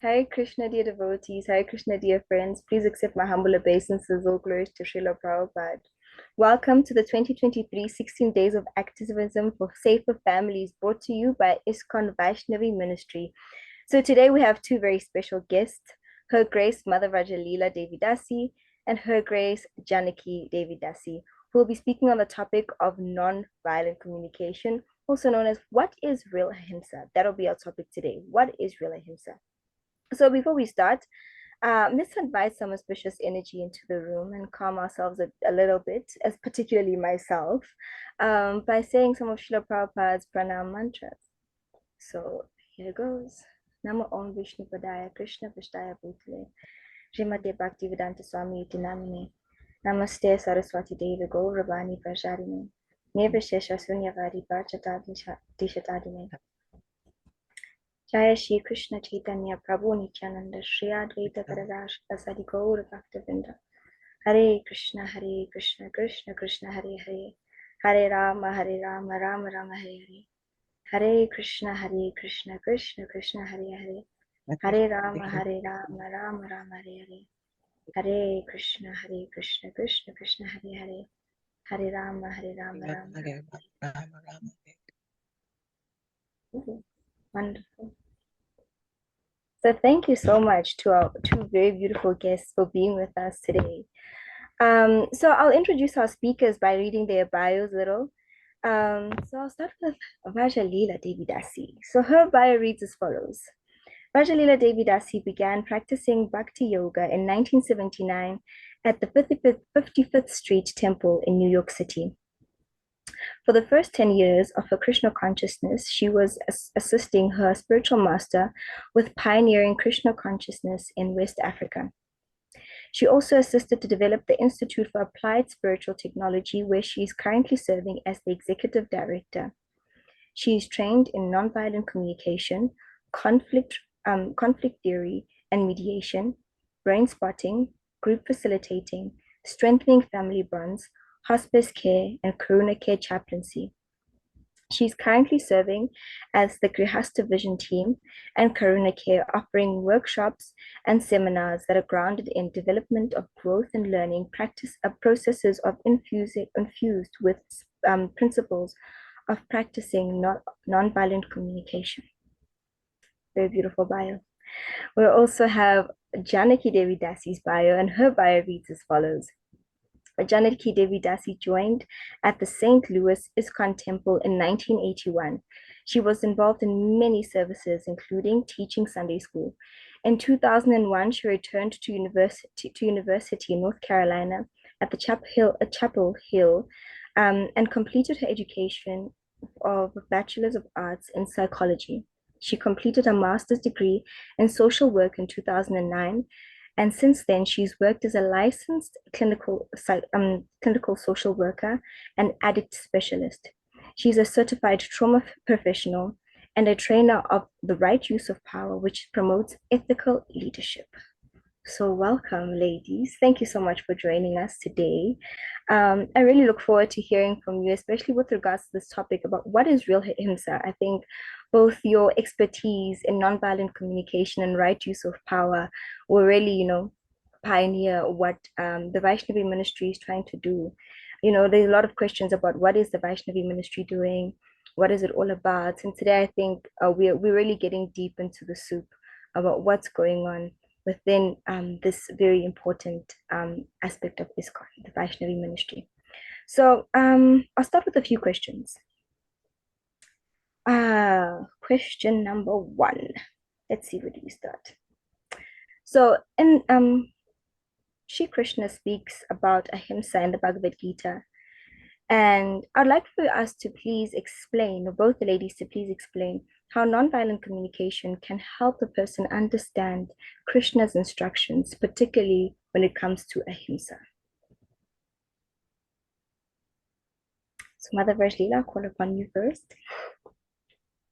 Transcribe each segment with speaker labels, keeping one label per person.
Speaker 1: Hare Krishna, dear devotees, Hare Krishna, dear friends. Please accept my humble obeisances, all glories to Srila Prabhupada. Welcome to the 2023 16 Days of Activism for Safer Families, brought to you by ISKCON Vaishnavi Ministry. So today we have two very special guests, Her Grace Mother Vraja-lila Devi Dasi and Her Grace Janaki Devi Dasi, who will be speaking on the topic of non-violent communication, also known as what is real Ahimsa. That'll be our topic today. What is real Ahimsa? So before we start, let's invite some auspicious energy into the room and calm ourselves a little bit, as particularly myself, by saying some of Srila Prabhupada's pranam mantras. So here goes. Namo Om Vishnu Padaya Krishna Vishtaya Bhutale Srimate Bhakti Vedanta Swami Iti Namine Namaste Saraswati Devi Gauravani Vajarine Nirvishesha Sunyavari Bhajata Dishatadine Jaya Shri Krishna Chaitanya Prabhu Nityananda Shri Advaita Gadadhar Asadi Gaur Bhaktivinda Hare Krishna Krishna Krishna Hare Hare Hare Rama Rama Rama Hare Hare Hare Krishna Krishna Krishna Hare Hare Hare Rama Rama Rama Hare Hare Hare Krishna Krishna Krishna Hare Hare Hare Rama Rama. Wonderful. So thank you so much to our two very beautiful guests for being with us today. So I'll introduce our speakers by reading their bios a little. So I'll start with Vraja-lila Devi Dasi. So her bio reads as follows. Vraja-lila Devi Dasi began practicing Bhakti Yoga in 1979 at the 55th Street Temple in New York City. For the first 10 years of her Krishna consciousness, she was assisting her spiritual master with pioneering Krishna consciousness in West Africa. She also assisted to develop the Institute for Applied Spiritual Technology, where she is currently serving as the executive director. She is trained in nonviolent communication, conflict theory and mediation, brain spotting, group facilitating, strengthening family bonds, hospice care, and Karuna care chaplaincy. She's currently serving as the Grihastha Vision Team and Karuna Care, offering workshops and seminars that are grounded in development of growth and learning processes of infused with principles of practicing nonviolent communication. Very beautiful bio. We also have Janaki Devi Dasi's bio, and her bio reads as follows. Janaki Devi Dasi joined at the St. Louis ISKCON Temple in 1981. She was involved in many services, including teaching Sunday school. In 2001, she returned to University in North Carolina at the Chapel Hill, and completed her education of Bachelor's of Arts in Psychology. She completed a master's degree in social work in 2009, and since then, she's worked as a licensed clinical social worker and addict specialist. She's a certified trauma professional and a trainer of the right use of power, which promotes ethical leadership. So welcome, ladies. Thank you so much for joining us today. I really look forward to hearing from you, especially with regards to this topic about what is real Ahimsa. I think both your expertise in nonviolent communication and right use of power will really, pioneer what the Vaishnavi ministry is trying to do. There's a lot of questions about what is the Vaishnavi ministry doing, what is it all about, and today I think we're really getting deep into the soup about what's going on within this very important aspect of ISKCON, the Vaishnavi ministry. So I'll start with a few questions. Question number one. Let's see, where do we start? So in Shri Krishna speaks about Ahimsa in the Bhagavad Gita. And I'd like for us to please explain, or both the ladies to please explain, how nonviolent communication can help a person understand Krishna's instructions, particularly when it comes to Ahimsa. So Mother Vraja-lila, I'll call upon you first.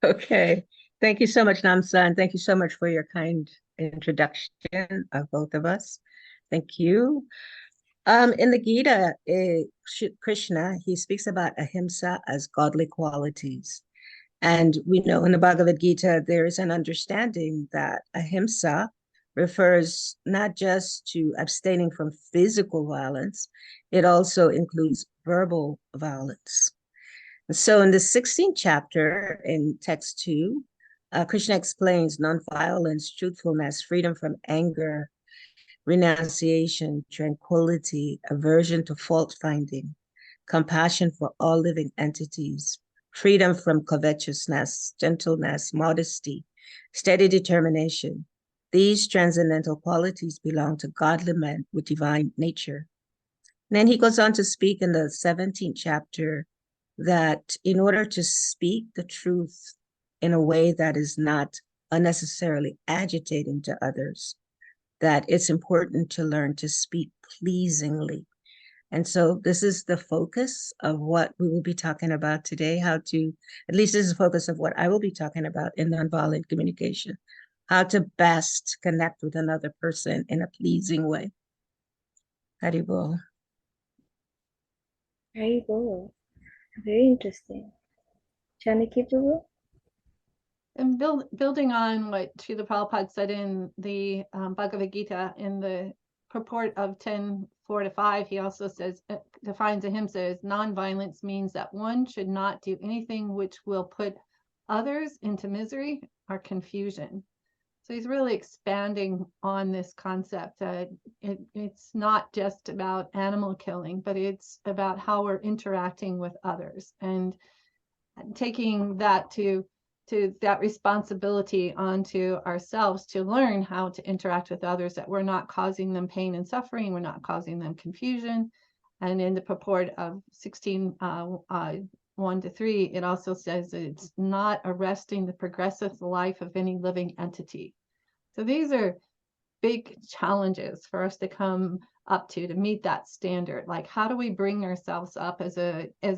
Speaker 2: Okay. Thank you so much, Nomsa, and thank you so much for your kind introduction of both of us. Thank you. In the Gita, Krishna, he speaks about Ahimsa as godly qualities. And we know in the Bhagavad Gita, there is an understanding that ahimsa refers not just to abstaining from physical violence, it also includes verbal violence. So in the 16th chapter in text 2, Krishna explains nonviolence, truthfulness, freedom from anger, renunciation, tranquility, aversion to fault finding, compassion for all living entities, freedom from covetousness, gentleness, modesty, steady determination. These transcendental qualities belong to godly men with divine nature. And then he goes on to speak in the 17th chapter that in order to speak the truth in a way that is not unnecessarily agitating to others, that it's important to learn to speak pleasingly. And so this is the focus of what we will be talking about today, how to, at least this is the focus of what I will be talking about in nonviolent communication, how to best connect with another person in a pleasing way. Haribol.
Speaker 1: Very cool. Very interesting. Janaki Prabhu?
Speaker 3: And building on what Srila Prabhupada said in the Bhagavad Gita, in the purport of 10.4-5, he also says, defines ahimsa as non-violence means that one should not do anything which will put others into misery or confusion. So he's really expanding on this concept. It's not just about animal killing, but it's about how we're interacting with others and taking that to that responsibility onto ourselves to learn how to interact with others, that we're not causing them pain and suffering, we're not causing them confusion. And in the purport of 16, 1-3, it also says that it's not arresting the progressive life of any living entity. So these are big challenges for us to come up to meet that standard. Like, how do we bring ourselves up as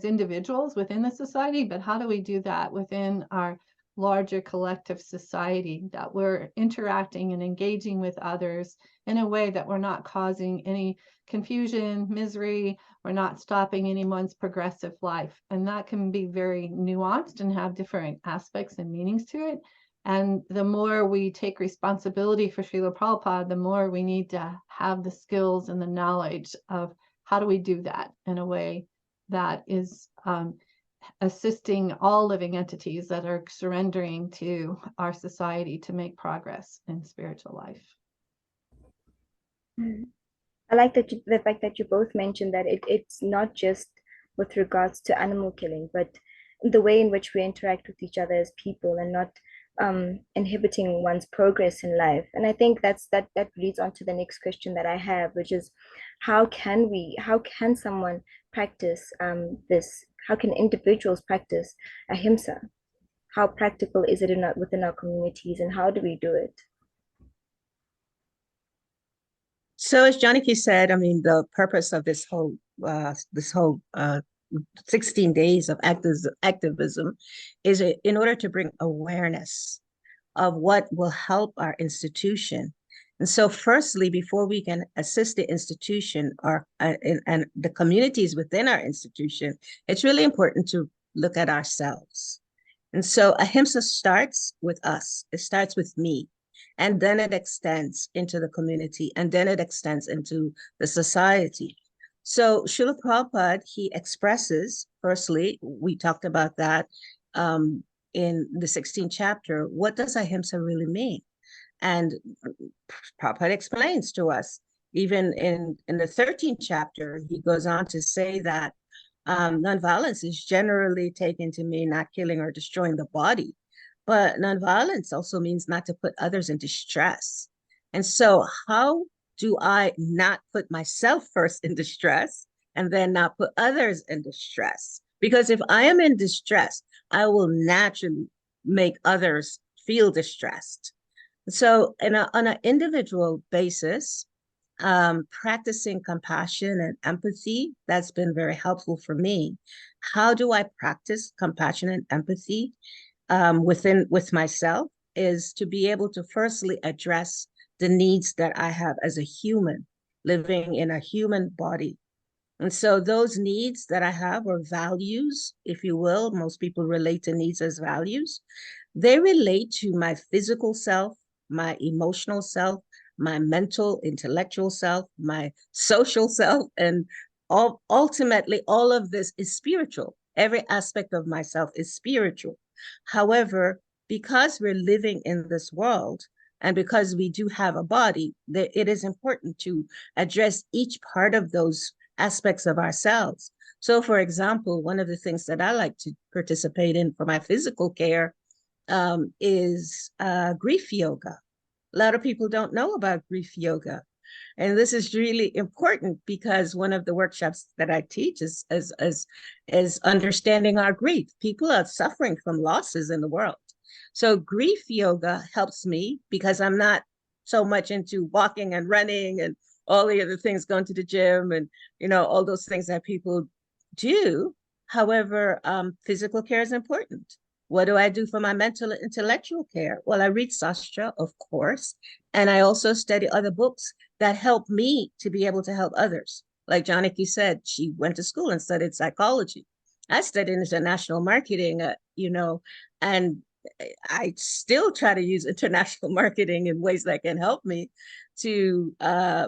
Speaker 3: individuals within the society, but how do we do that within our larger collective society, that we're interacting and engaging with others in a way that we're not causing any confusion, misery, we're not stopping anyone's progressive life. And that can be very nuanced and have different aspects and meanings to it. And the more we take responsibility for Srila Prabhupada, the more we need to have the skills and the knowledge of how do we do that in a way that is assisting all living entities that are surrendering to our society to make progress in spiritual life.
Speaker 1: I like that the fact that you both mentioned that it's not just with regards to animal killing, but the way in which we interact with each other as people and not inhibiting one's progress in life. And I think that leads on to the next question that I have, which is how can someone practice this? How can individuals practice ahimsa? How practical is it within our communities, and how do we do it?
Speaker 2: So as Janaki said, I mean, the purpose of this whole 16 days of activism is in order to bring awareness of what will help our institution. And so firstly, before we can assist the institution and the communities within our institution, it's really important to look at ourselves. And so ahimsa starts with us. It starts with me. And then it extends into the community, and then it extends into the society. So Srila Prabhupada, he expresses, firstly, we talked about that in the 16th chapter, what does ahimsa really mean? And Prabhupada explains to us, even in the 13th chapter, he goes on to say that nonviolence is generally taken to mean not killing or destroying the body, but nonviolence also means not to put others in distress. And so how do I not put myself first in distress and then not put others in distress? Because if I am in distress, I will naturally make others feel distressed. So on an individual basis, practicing compassion and empathy, that's been very helpful for me. How do I practice compassion and empathy with myself is to be able to firstly address the needs that I have as a human living in a human body. And so those needs that I have, or values, if you will, most people relate to needs as values. They relate to my physical self, my emotional self, my mental, intellectual self, my social self, and ultimately all of this is spiritual. Every aspect of myself is spiritual. However, because we're living in this world, and because we do have a body, it is important to address each part of those aspects of ourselves. So, for example, one of the things that I like to participate in for my physical care is grief yoga. A lot of people don't know about grief yoga. And this is really important because one of the workshops that I teach is understanding our grief. People are suffering from losses in the world. So grief yoga helps me because I'm not so much into walking and running and all the other things, going to the gym and, all those things that people do. However, physical care is important. What do I do for my mental and intellectual care? Well, I read Sastra, of course, and I also study other books that help me to be able to help others. Like Janaki said, she went to school and studied psychology. I studied international marketing, and I still try to use international marketing in ways that can help me to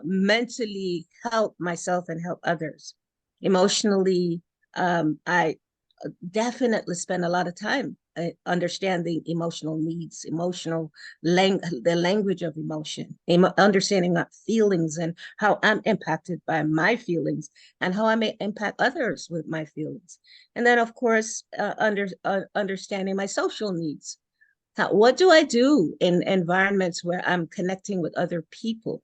Speaker 2: mentally help myself and help others. Emotionally, I definitely spend a lot of time understanding emotional needs, the language of emotion, understanding my feelings and how I'm impacted by my feelings and how I may impact others with my feelings. And then, of course, understanding my social needs. What do I do in environments where I'm connecting with other people?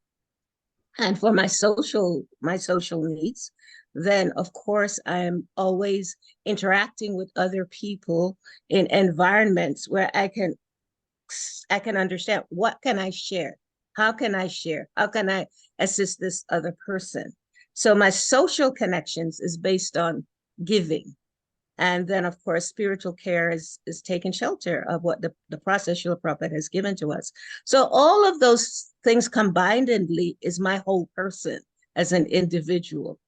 Speaker 2: And for my social needs, then of course I'm always interacting with other people in environments where I can understand what can I share, how can I assist this other person. So my social connections is based on giving. And then, of course, spiritual care is taking shelter of what the process Srila Prabhupada has given to us. So all of those things combinedly is my whole person as an individual.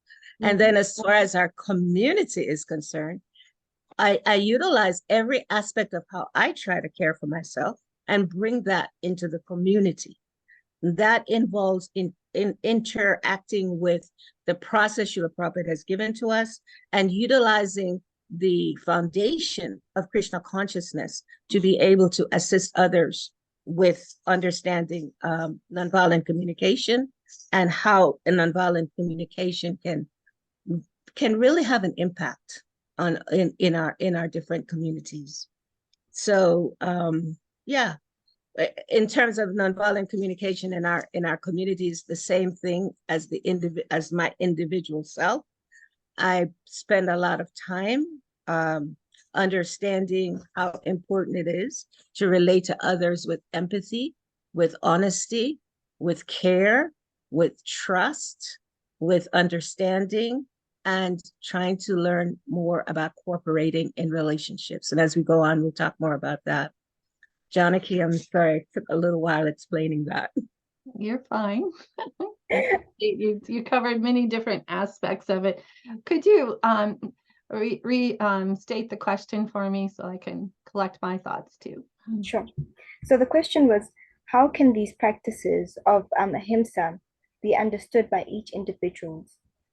Speaker 2: And then as far as our community is concerned, I utilize every aspect of how I try to care for myself and bring that into the community. That involves in interacting with the process Srila Prabhupada has given to us and utilizing the foundation of Krishna consciousness to be able to assist others with understanding nonviolent communication and how a nonviolent communication can really have an impact on in our different communities. So yeah, in terms of nonviolent communication in our communities, the same thing as as my individual self. I spend a lot of time understanding how important it is to relate to others with empathy, with honesty, with care, with trust, with understanding, and trying to learn more about cooperating in relationships. And as we go on, we'll talk more about that. Janaki, I'm sorry, it took a little while explaining that.
Speaker 3: You're fine. You covered many different aspects of it. Could you state the question for me so I can collect my thoughts too?
Speaker 1: Sure. So the question was, how can these practices of Ahimsa be understood by each individual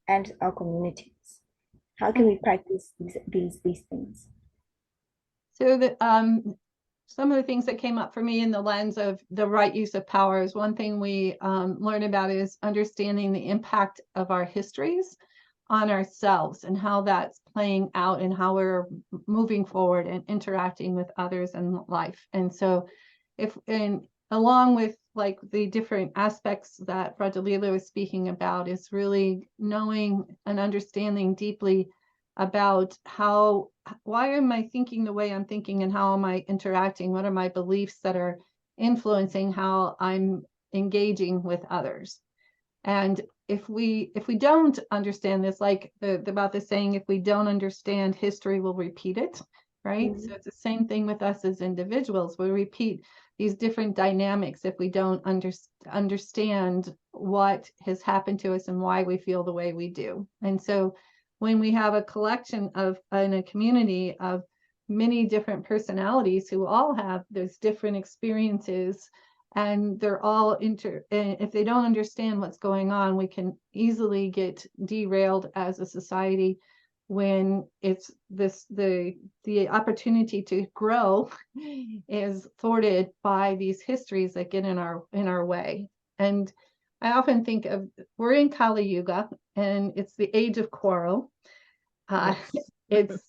Speaker 1: and our communities? How can we practice these things?
Speaker 3: So that some of the things that came up for me in the lens of the right use of power is one thing we learn about is understanding the impact of our histories on ourselves and how that's playing out and how we're moving forward and interacting with others in life. And so along with like the different aspects that Vraja-lila was speaking about is really knowing and understanding deeply about why am I thinking the way I'm thinking and how am I interacting? What are my beliefs that are influencing how I'm engaging with others? And if we don't understand this, like about the saying, if we don't understand history, we'll repeat it, right? So it's the same thing with us as individuals. We repeat these different dynamics if we don't understand what has happened to us and why we feel the way we do. And so when we have a collection of, in a community of many different personalities who all have those different experiences, and they're all if they don't understand what's going on, we can easily get derailed as a society when it's the opportunity to grow is thwarted by these histories that get in our way. And I often think of, we're in Kali Yuga, and it's the age of quarrel. It's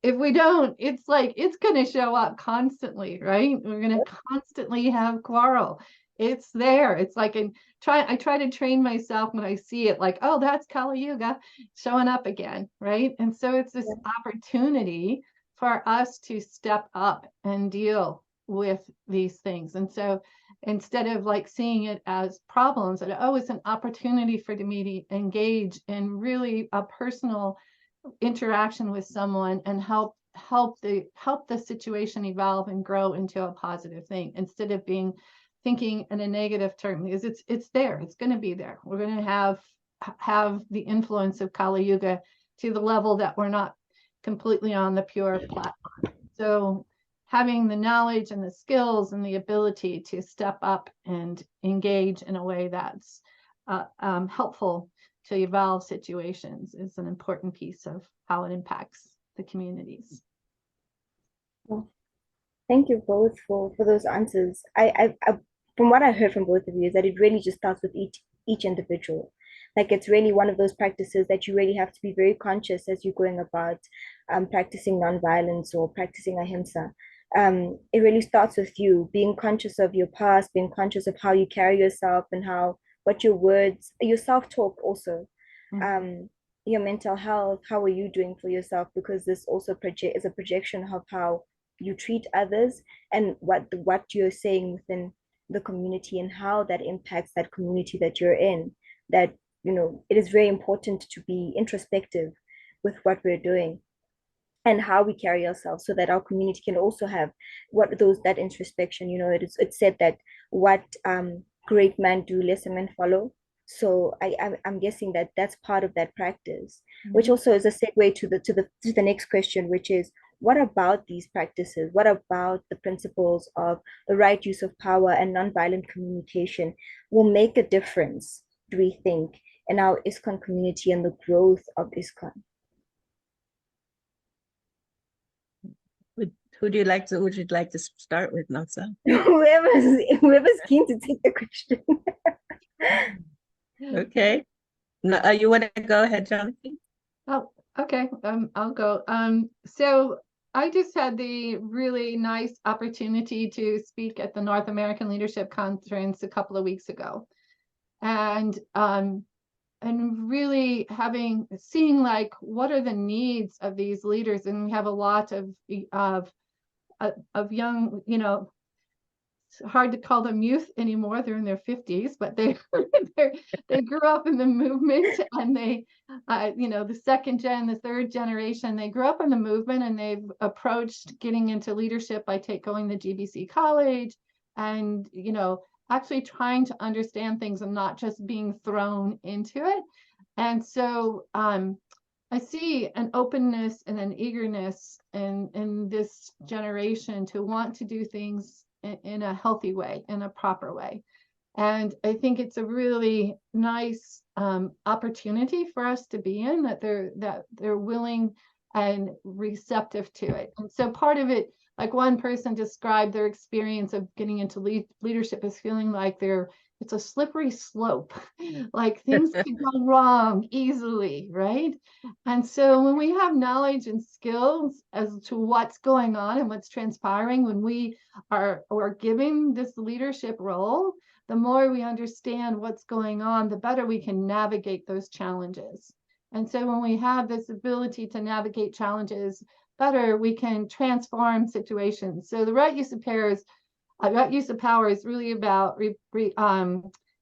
Speaker 3: if we don't, it's like it's going to show up constantly, right? We're going to constantly have quarrel. It's there. It's like I try to train myself when I see it, like, oh, that's Kali Yuga showing up again, right? And so it's this opportunity for us to step up and deal with these things. And so instead of like seeing it as problems, that it's an opportunity for me to engage in really a personal interaction with someone and help the situation evolve and grow into a positive thing, instead of thinking in a negative term, because it's there, it's going to be there. We're going to have the influence of Kali Yuga to the level that we're not completely on the pure platform. So having the knowledge and the skills and the ability to step up and engage in a way that's helpful to evolve situations is an important piece of how it impacts the communities.
Speaker 1: Well, thank you both for those answers. I from what I heard from both of you is that it really just starts with each individual. Like, it's really one of those practices that you really have to be very conscious as you're going about practicing nonviolence or practicing ahimsa. It really starts with you being conscious of your past, being conscious of how you carry yourself and what your words, your self-talk also, your mental health, how are you doing for yourself? Because this also is a projection of how you treat others and what you're saying within the community and how that impacts that community that you're in. That, it is very important to be introspective with what we're doing and how we carry ourselves, so that our community can also have that introspection. It's said that what great men do, lesser men follow. So I'm guessing that that's part of that practice, which also is a segue to the next question, which is, what about these practices? What about the principles of the right use of power and nonviolent communication will make a difference, do we think, in our ISKCON community and the growth of ISKCON?
Speaker 2: Would you like to start with, Nomsa?
Speaker 1: Whoever's keen to take the question.
Speaker 2: Okay. No, you want to go ahead, Janaki?
Speaker 3: Oh, okay. I'll go. So I just had the really nice opportunity to speak at the North American Leadership Conference a couple of weeks ago, and really seeing like what are the needs of these leaders, and we have a lot of young, it's hard to call them youth anymore. They're in their 50s, but they grew up in the movement, and they, the second gen, the third generation, they grew up in the movement, and they've approached getting into leadership by going to GBC college, and actually trying to understand things and not just being thrown into it. And so I see an openness and an eagerness in this generation to want to do things in a healthy way, in a proper way. And I think it's a really nice opportunity for us to be in, that they're willing and receptive to it. And so part of it, like one person described their experience of getting into leadership as feeling like it's a slippery slope, like things can go wrong easily, right? And so when we have knowledge and skills as to what's going on and what's transpiring, when we are giving this leadership role, the more we understand what's going on, the better we can navigate those challenges. And so when we have this ability to navigate challenges better, we can transform situations. So the right use of power is really about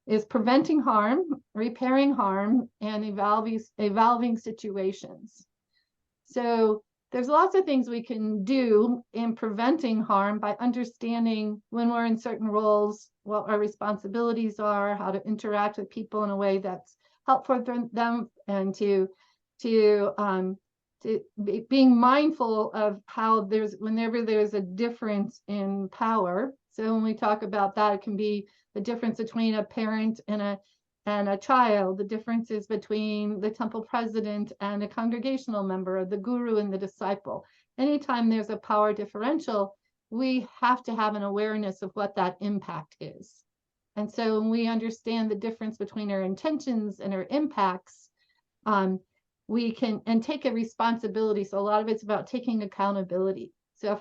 Speaker 3: is preventing harm, repairing harm, and evolving situations. So there's lots of things we can do in preventing harm by understanding when we're in certain roles, what our responsibilities are, how to interact with people in a way that's helpful for them, and being mindful of how whenever there's a difference in power. So when we talk about that, it can be the difference between a parent and a child, the differences between the temple president and a congregational member, the guru and the disciple. Anytime there's a power differential, we have to have an awareness of what that impact is. And so when we understand the difference between our intentions and our impacts, we can take a responsibility. So a lot of it's about taking accountability. So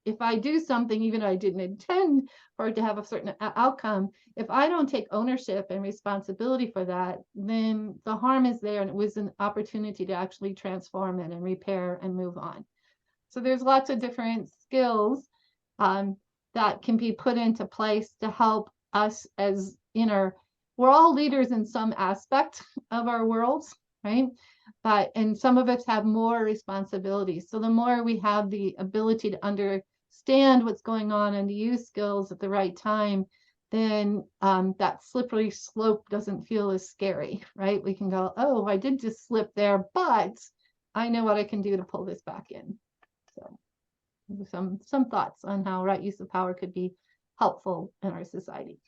Speaker 3: if I do something, even though I didn't intend for it to have a certain outcome, if I don't take ownership and responsibility for that, then the harm is there, and it was an opportunity to actually transform it and repair and move on. So there's lots of different skills that can be put into place to help us we're all leaders in some aspect of our worlds, right? And some of us have more responsibilities. So the more we have the ability to understand what's going on and to use skills at the right time, then that slippery slope doesn't feel as scary, right? We can go, oh, I did just slip there, but I know what I can do to pull this back in. So some thoughts on how right use of power could be helpful in our society.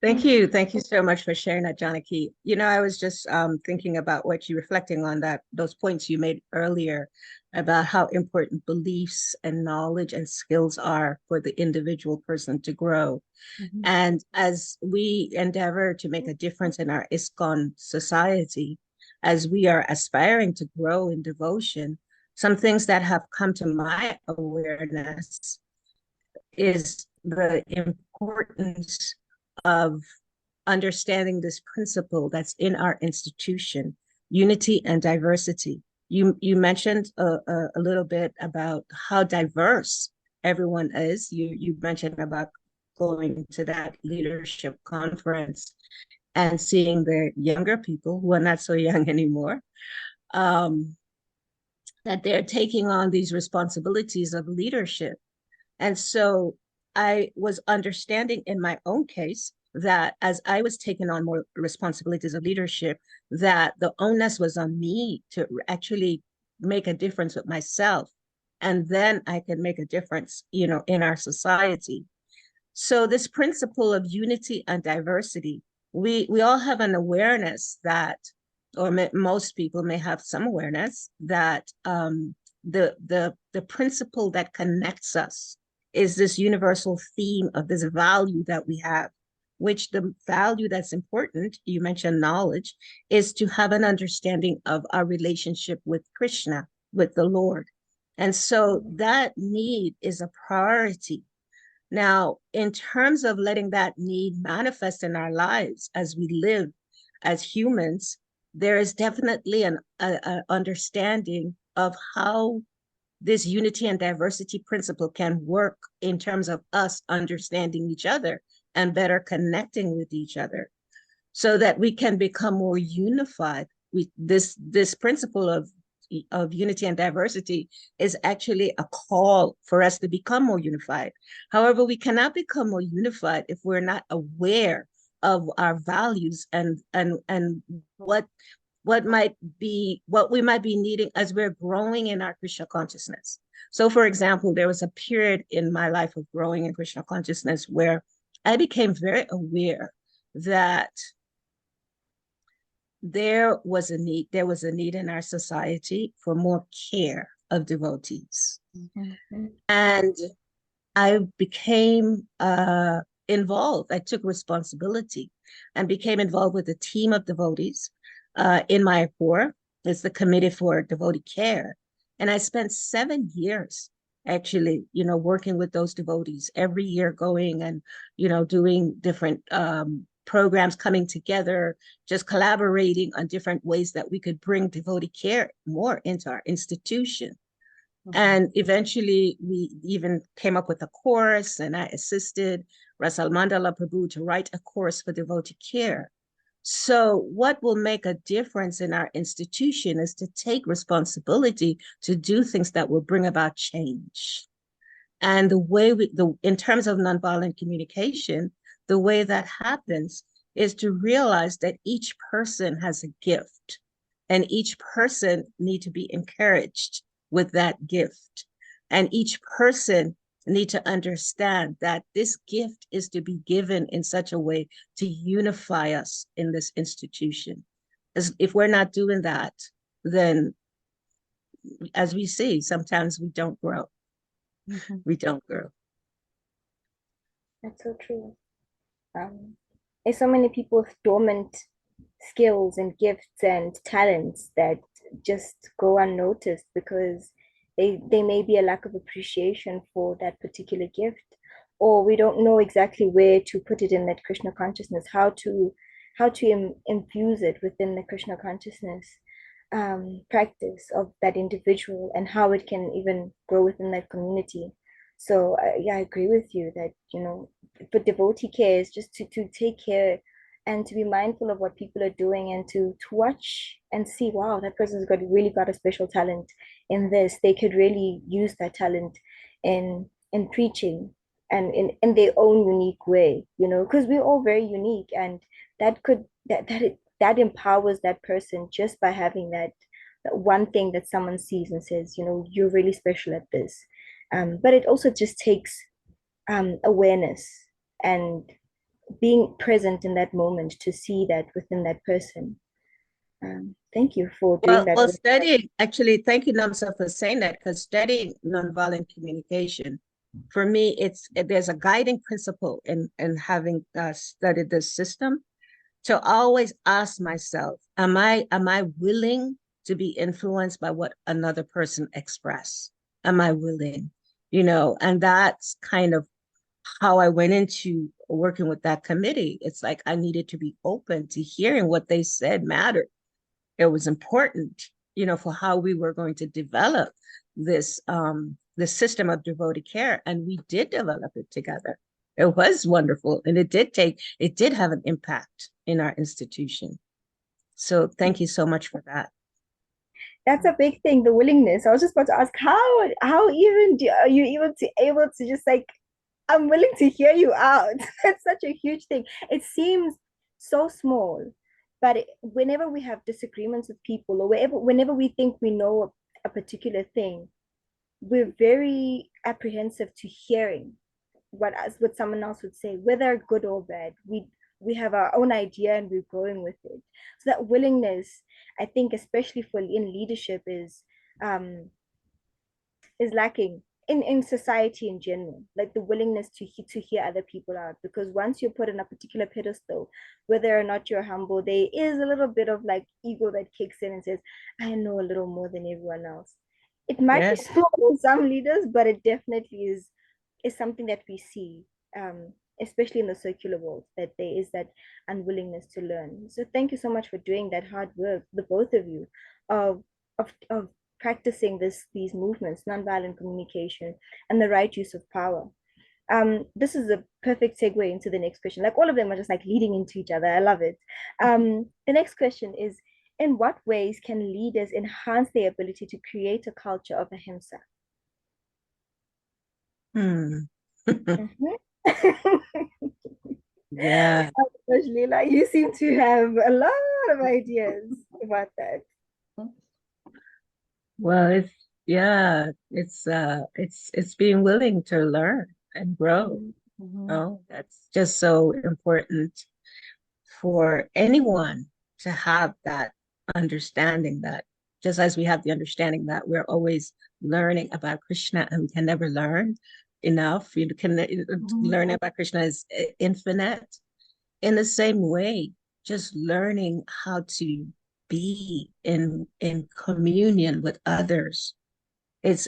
Speaker 2: Thank you. Thank you so much for sharing that, Janaki. I was just thinking about reflecting on those points you made earlier about how important beliefs and knowledge and skills are for the individual person to grow. Mm-hmm. And as we endeavor to make a difference in our ISKCON society, as we are aspiring to grow in devotion, some things that have come to my awareness is the importance of understanding this principle that's in our institution, unity and diversity. You mentioned a little bit about how diverse everyone is. You mentioned about going to that leadership conference and seeing the younger people who are not so young anymore, that they're taking on these responsibilities of leadership. And so I was understanding in my own case that as I was taking on more responsibilities of leadership, that the onus was on me to actually make a difference with myself. And then I can make a difference, in our society. So this principle of unity and diversity, we all have an awareness that, or most people may have some awareness that the principle that connects us is this universal theme of this value that we have, which the value that's important, you mentioned knowledge, is to have an understanding of our relationship with Krishna, with the Lord. And so that need is a priority. Now, in terms of letting that need manifest in our lives as we live as humans, there is definitely an understanding of how this unity and diversity principle can work in terms of us understanding each other and better connecting with each other so that we can become more unified. This principle of unity and diversity is actually a call for us to become more unified. However, we cannot become more unified if we're not aware of our values and what we might be needing as we're growing in our Krishna consciousness. So, for example, there was a period in my life of growing in Krishna consciousness where I became very aware that there was a need in our society for more care of devotees. Mm-hmm. And I became involved. I took responsibility and became involved with a team of devotees in my core. It's the Committee for Devotee Care. And I spent 7 years actually, working with those devotees every year, going and, doing different programs, coming together, just collaborating on different ways that we could bring devotee care more into our institution. Mm-hmm. And eventually we even came up with a course, and I assisted Rasal Mandala Prabhu to write a course for devotee care. So what will make a difference in our institution is to take responsibility to do things that will bring about change. And the way in terms of nonviolent communication, the way that happens is to realize that each person has a gift and each person need to be encouraged with that gift. And each person need to understand that this gift is to be given in such a way to unify us in this institution. As if we're not doing that, then as we see, sometimes we don't grow.
Speaker 3: Mhm.
Speaker 2: We don't grow.
Speaker 1: That's so true. There's so many people with dormant skills and gifts and talents that just go unnoticed because they may be a lack of appreciation for that particular gift, or we don't know exactly where to put it in that Krishna consciousness, how to infuse it within the Krishna consciousness practice of that individual and how it can even grow within that community. So yeah, I agree with you that, but devotee care is just to take care and to be mindful of what people are doing and to watch and see, wow, that person's really got a special talent in this. They could really use that talent in preaching and in their own unique way, because we're all very unique, and that empowers that person just by having that one thing that someone sees and says, you're really special at this. But it also just takes awareness and being present in that moment to see that within that person. Thank you for doing that.
Speaker 2: Well, studying, actually, thank you, Nomsa, for saying that, because studying nonviolent communication, for me, there's a guiding principle in having studied this system to always ask myself, am I willing to be influenced by what another person express? Am I willing? And that's kind of how I went into working with that committee. It's like I needed to be open to hearing what they said mattered. It was important, for how we were going to develop this system of devotee care. And we did develop it together. It was wonderful. And it did have an impact in our institution. So thank you so much for that.
Speaker 1: That's a big thing, the willingness. I was just about to ask, how even are you even able to just like, I'm willing to hear you out. That's such a huge thing. It seems so small, but whenever we have disagreements with people, or whenever we think we know a particular thing, we're very apprehensive to hearing what someone else would say, whether good or bad. We have our own idea and we're going with it. So that willingness, I think, especially for in leadership, um is lacking in society in general, like the willingness to hear other people out. Because once you're put in a particular pedestal, whether or not you're humble, there is a little bit of like ego that kicks in and says, I know a little more than everyone else. It might be
Speaker 2: Yes.
Speaker 1: small for some leaders, but it definitely is something that we see, especially in the circular world, that there is that unwillingness to learn. So thank you so much for doing that hard work, the both of you, of practicing these movements, nonviolent communication, and the right use of power. This is a perfect segue into the next question. Like all of them are just like leading into each other. I love it. The next question is, in what ways can leaders enhance their ability to create a culture of ahimsa?
Speaker 2: Mhm.
Speaker 1: Mm-hmm.
Speaker 2: Yeah.
Speaker 1: Lila, you seem to have a lot of ideas about that.
Speaker 2: Well, it's being willing to learn and grow.
Speaker 3: Mhm.
Speaker 2: That's just so important for anyone to have that understanding, that just as we have the understanding that we're always learning about Krishna and we can never learn enough. You can learn about Krishna is infinite. In the same way, just learning how to be in communion with others. It's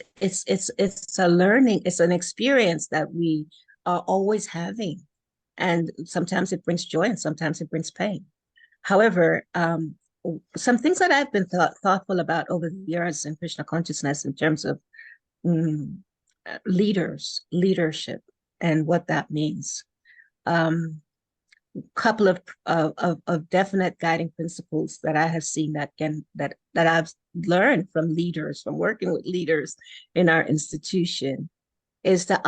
Speaker 2: a learning, it's an experience that we are always having. And sometimes it brings joy and sometimes it brings pain. However, some things that I've been thoughtful about over the years in Krishna consciousness in terms of mm, leadership, and what that means. Um, couple of definite guiding principles that I have seen that I've learned from leaders, from working with leaders in our institution, is to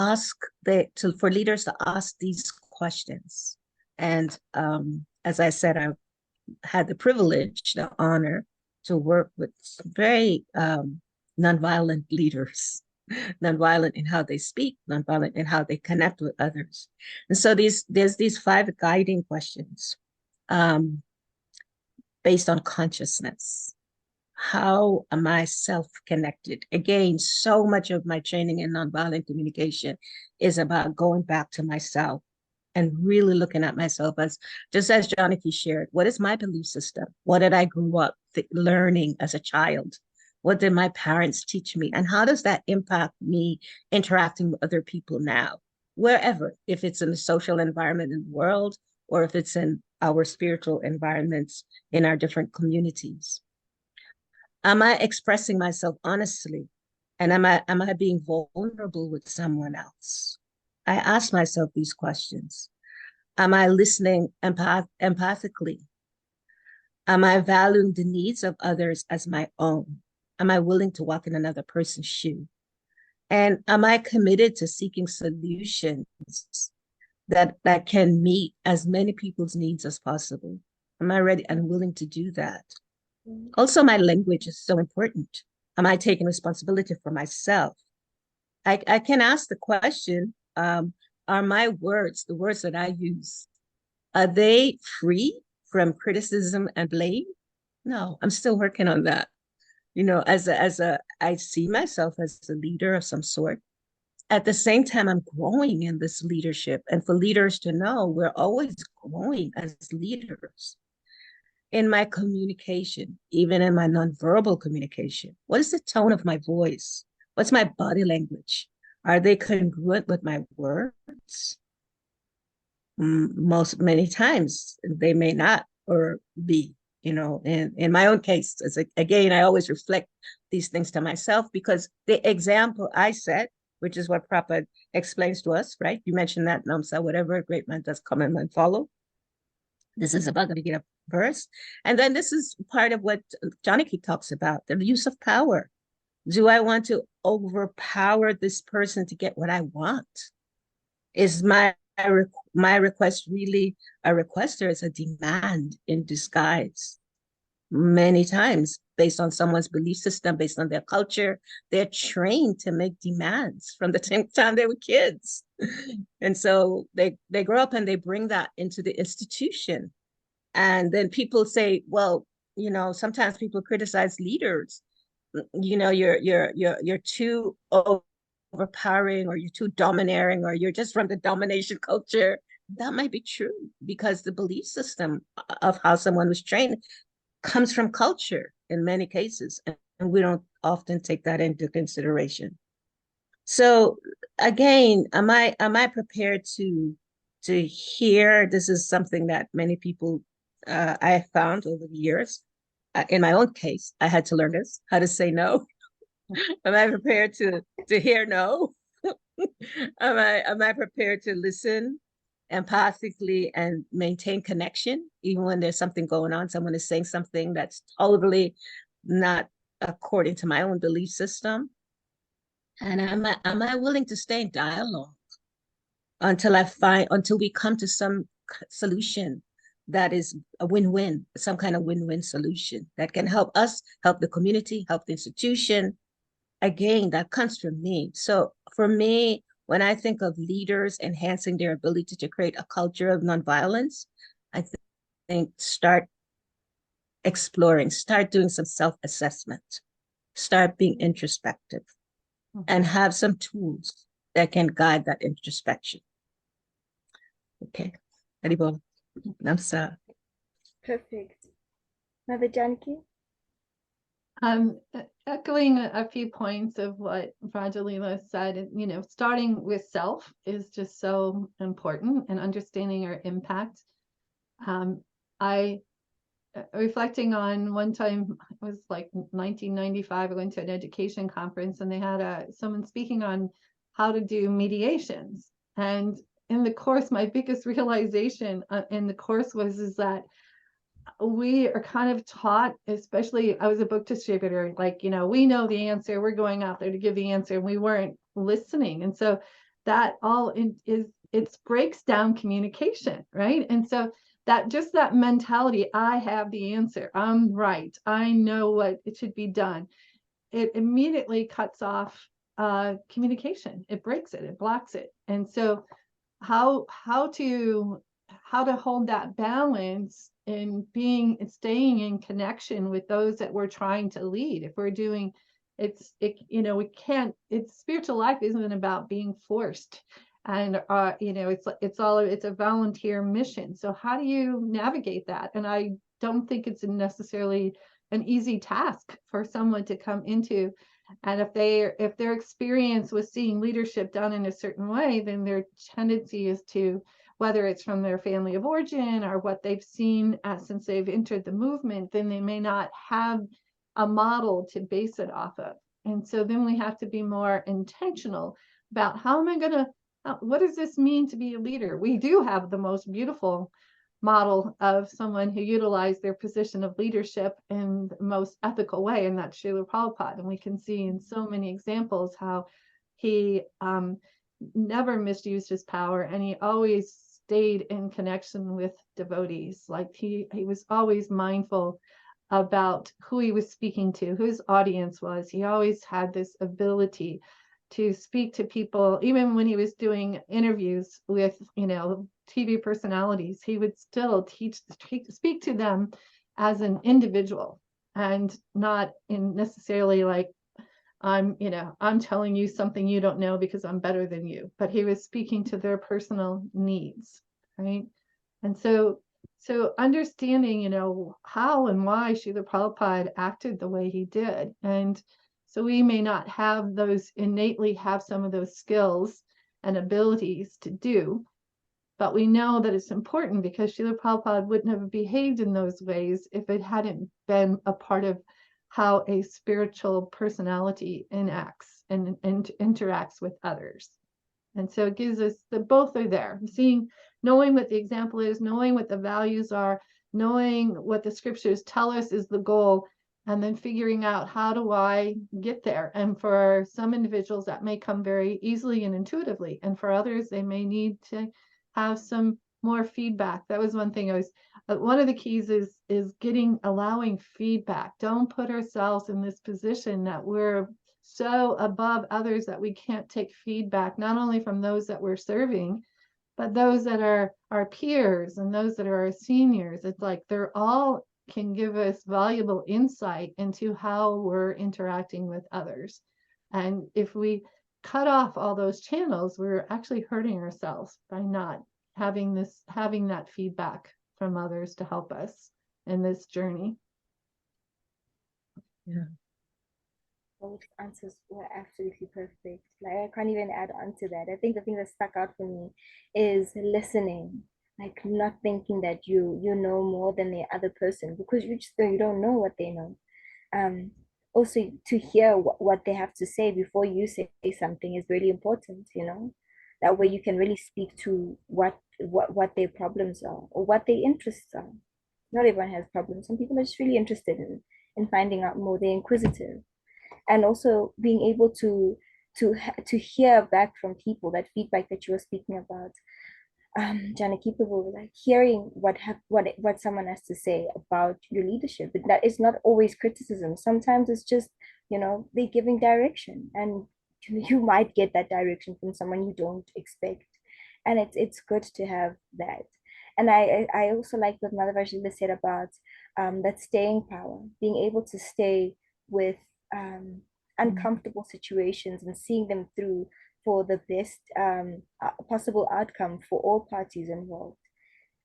Speaker 2: for leaders to ask these questions. And as I said, I had the privilege, the honor to work with some very nonviolent leaders, nonviolent in how they speak, nonviolent in how they connect with others. And so there's these 5 guiding questions based on consciousness. How am I self-connected? Again, so much of my training in nonviolent communication is about going back to myself and really looking at myself as, just as Janaki shared, what is my belief system? What did I grow up learning as a child? What did my parents teach me? And how does that impact me interacting with other people now? Wherever, if it's in the social environment in the world, or if it's in our spiritual environments in our different communities. Am I expressing myself honestly? And am I being vulnerable with someone else? I ask myself these questions. Am I listening empathically? Am I valuing the needs of others as my own? Am I willing to walk in another person's shoe? And am I committed to seeking solutions that can meet as many people's needs as possible? Am I ready and willing to do that? Also, my language is so important. Am I taking responsibility for myself? I can ask the question, are my words, the words that I use, are they free from criticism and blame? No, I'm still working on that. You know, I see myself as a leader of some sort. At the same time, I'm growing in this leadership. And for leaders to know, we're always growing as leaders. In my communication, even in my nonverbal communication, what is the tone of my voice? What's my body language? Are they congruent with my words? Many times they may not or be, you know. In my own case, again, I always reflect these things to myself, because the example I set, which is what Prabhupada explains to us, right? You mentioned that, Nomsa, whatever a great man does, come and follow. This is a Bhagavad Gita verse. And then this is part of what Janaki talks about, the use of power. Do I want to overpower this person to get what I want? Is my request really a request, or is a demand in disguise? Many times, based on someone's belief system, based on their culture, they're trained to make demands from the time they were kids. And so they grow up and they bring that into the institution. And then people say, well, you know, sometimes people criticize leaders. You know, you're too overpowering, or you're too domineering, or you're just from the domination culture. That might be true, because the belief system of how someone was trained comes from culture in many cases, and we don't often take that into consideration. So again, am I prepared to hear? This is something that many people I have found over the years. In my own case, I had to learn this, how to say no. Am I prepared to hear no? Am I prepared to listen empathically and maintain connection, even when there's something going on? Someone is saying something that's totally not according to my own belief system. And am I willing to stay in dialogue until we come to some solution that is a win-win, some kind of win-win solution that can help us, help the community, help the institution. Again, that comes from me. So for me, when I think of leaders enhancing their ability to create a culture of nonviolence, I think start exploring, start doing some self-assessment, start being introspective, and have some tools that can guide that introspection. Okay. Haribol. Nomsa.
Speaker 1: Perfect. Mother Janaki?
Speaker 3: Echoing a few points of what Vraja-lila said, you know, starting with self is just so important, and understanding our impact. I reflecting on one time, it was like 1995, I went to an education conference, and they had someone speaking on how to do mediations. And in the course, my biggest realization in the course is that we are kind of taught, especially I was a book distributor, like, we know the answer, we're going out there to give the answer, and we weren't listening. And so that all it breaks down communication, right? And so that mentality, I have the answer, I'm right, I know what it should be done, it immediately cuts off communication. It breaks it, it blocks it. And so how to hold that balance in staying in connection with those that we're trying to lead. If we're doing we can't, spiritual life isn't about being forced, and it's a volunteer mission. So how do you navigate that? And I don't think it's necessarily an easy task for someone to come into. And if their experience with seeing leadership done in a certain way, then their tendency is to, whether it's from their family of origin or what they've seen since they've entered the movement, then they may not have a model to base it off of. And so then we have to be more intentional about what does this mean to be a leader? We do have the most beautiful model of someone who utilized their position of leadership in the most ethical way, and that's Srila Prabhupada. And we can see in so many examples how he never misused his power, and he always stayed in connection with devotees. Like he was always mindful about who he was speaking to, who his audience was. He always had this ability to speak to people. Even when he was doing interviews with TV personalities, he would still speak to them as an individual, and not in necessarily like, I'm telling you something you don't know because I'm better than you, but he was speaking to their personal needs, right? And so understanding, how and why Srila Prabhupada acted the way he did. And so we may not have innately have some of those skills and abilities to do, but we know that it's important because Srila Prabhupada wouldn't have behaved in those ways if it hadn't been a part of how a spiritual personality enacts and interacts with others. And so it gives us both are there. Knowing what the example is, knowing what the values are, knowing what the scriptures tell us is the goal, and then figuring out, how do I get there? And for some individuals that may come very easily and intuitively, and for others they may need to have some more feedback. That was one thing one of the keys is allowing feedback. Don't put ourselves in this position that we're so above others that we can't take feedback, not only from those that we're serving, but those that are our peers and those that are our seniors. It's like they're all can give us valuable insight into how we're interacting with others. And if we cut off all those channels, we're actually hurting ourselves by not having that feedback from others to help us in this journey.
Speaker 2: Yeah.
Speaker 1: Both answers were absolutely perfect. Like, I can't even add on to that. I think the thing that stuck out for me is listening, like not thinking that you know more than the other person, because you don't know what they know. Also to hear what they have to say before you say something is really important. That way you can really speak to what their problems are or what their interests are. Not everyone has problems. Some people are just really interested in finding out more. They're inquisitive. And also being able to hear back from people, that feedback that you were speaking about, Janaki, people, like hearing what someone has to say about your leadership. But that is not always criticism. Sometimes it's just, they're giving direction, and you might get that direction from someone you don't expect, and it's good to have that. And I also like what Mother Vraja-lila said about that staying power, being able to stay with uncomfortable situations and seeing them through for the best possible outcome for all parties involved.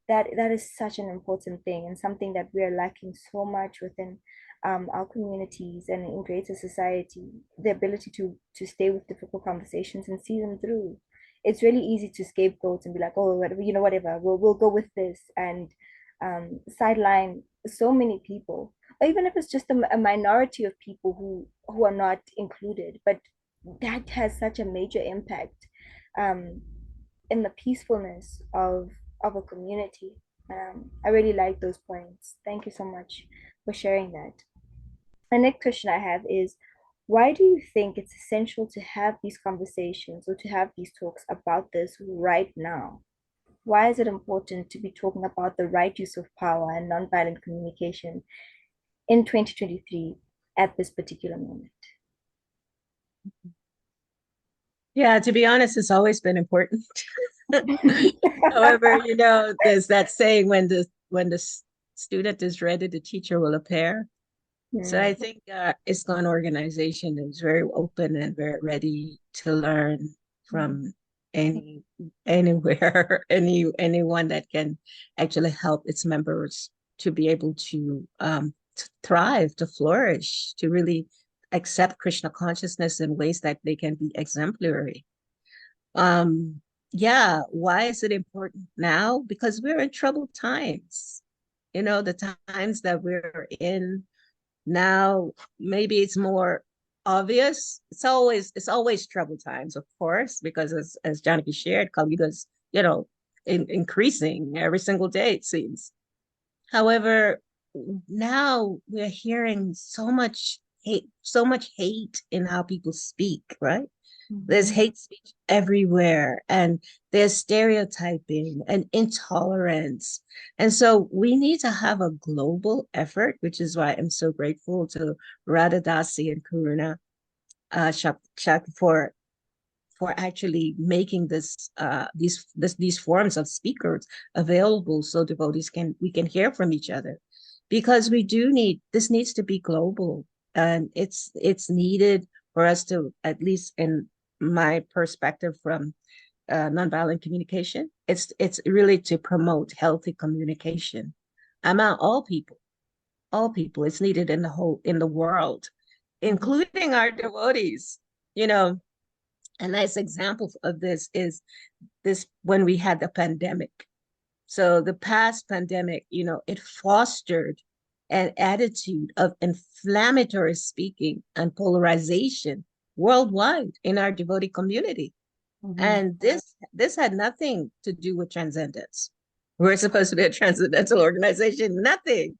Speaker 1: That is such an important thing, and something that we are lacking so much within our communities and in greater society. The ability to stay with difficult conversations and see them through. It's really easy to scapegoat and be like, oh, whatever, we'll go with this, and sideline so many people, or even if it's just a minority of people who are not included. But that has such a major impact. in the peacefulness of a community. I really like those points. Thank you so much for sharing that. The next question I have is, why do you think it's essential to have these conversations or to have these talks about this right now? Why is it important to be talking about the right use of power and nonviolent communication in 2023 at this particular moment?
Speaker 2: Yeah, to be honest, it's always been important. However, there's that saying, when the student is ready, the teacher will appear. So I think ISKCON organization is very open and very ready to learn from anywhere, anyone that can actually help its members to be able to thrive, to flourish, to really accept Krishna consciousness in ways that they can be exemplary. Yeah, why is it important now? Because we're in troubled times. The times that we're in now, maybe it's more obvious. It's always troubled times, of course, because as Janaki shared, Kali is, increasing every single day, it seems. However, now we're hearing so much hate in how people speak, right? There's hate speech everywhere, and there's stereotyping and intolerance. And so we need to have a global effort, which is why I'm so grateful to Radha, Dasi, and Karuna Shak for actually making these forums of speakers available so devotees we can hear from each other, because this needs to be global, and it's needed for us to, at least in my perspective from nonviolent communication, it's really to promote healthy communication among all people. It's needed in the world, including our devotees. A nice example of this is when we had the pandemic. So the past pandemic, it fostered an attitude of inflammatory speaking and polarization worldwide in our devotee community. And this had nothing to do with transcendence. We're supposed to be a transcendental organization, nothing.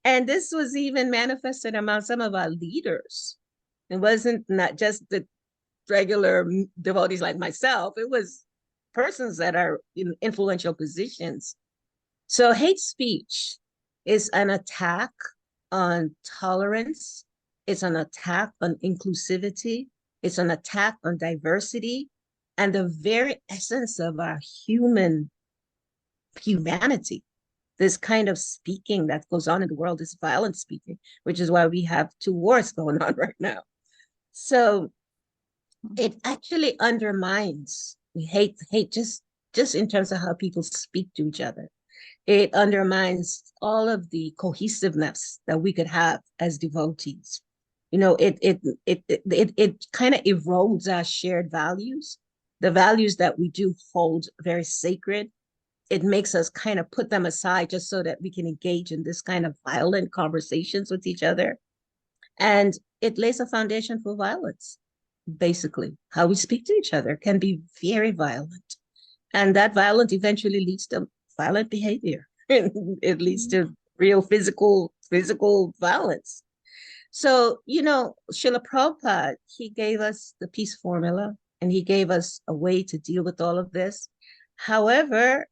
Speaker 2: And this was even manifested among some of our leaders. It wasn't not just the regular devotees like myself. It was persons that are in influential positions. So hate speech is an attack on tolerance. It's an attack on inclusivity. It's an attack on diversity and the very essence of our humanity. This kind of speaking that goes on in the world is violent speaking, which is why we have 2 wars going on right now. So it actually undermines hate just in terms of how people speak to each other. It undermines all of the cohesiveness that we could have as devotees. It kind of erodes our shared values, the values that we do hold very sacred. It makes us kind of put them aside just so that we can engage in this kind of violent conversations with each other. And it lays a foundation for violence. Basically, how we speak to each other can be very violent. And that violence eventually leads to violent behavior. It leads to real physical violence. So, Srila Prabhupada, he gave us the peace formula, and he gave us a way to deal with all of this. However,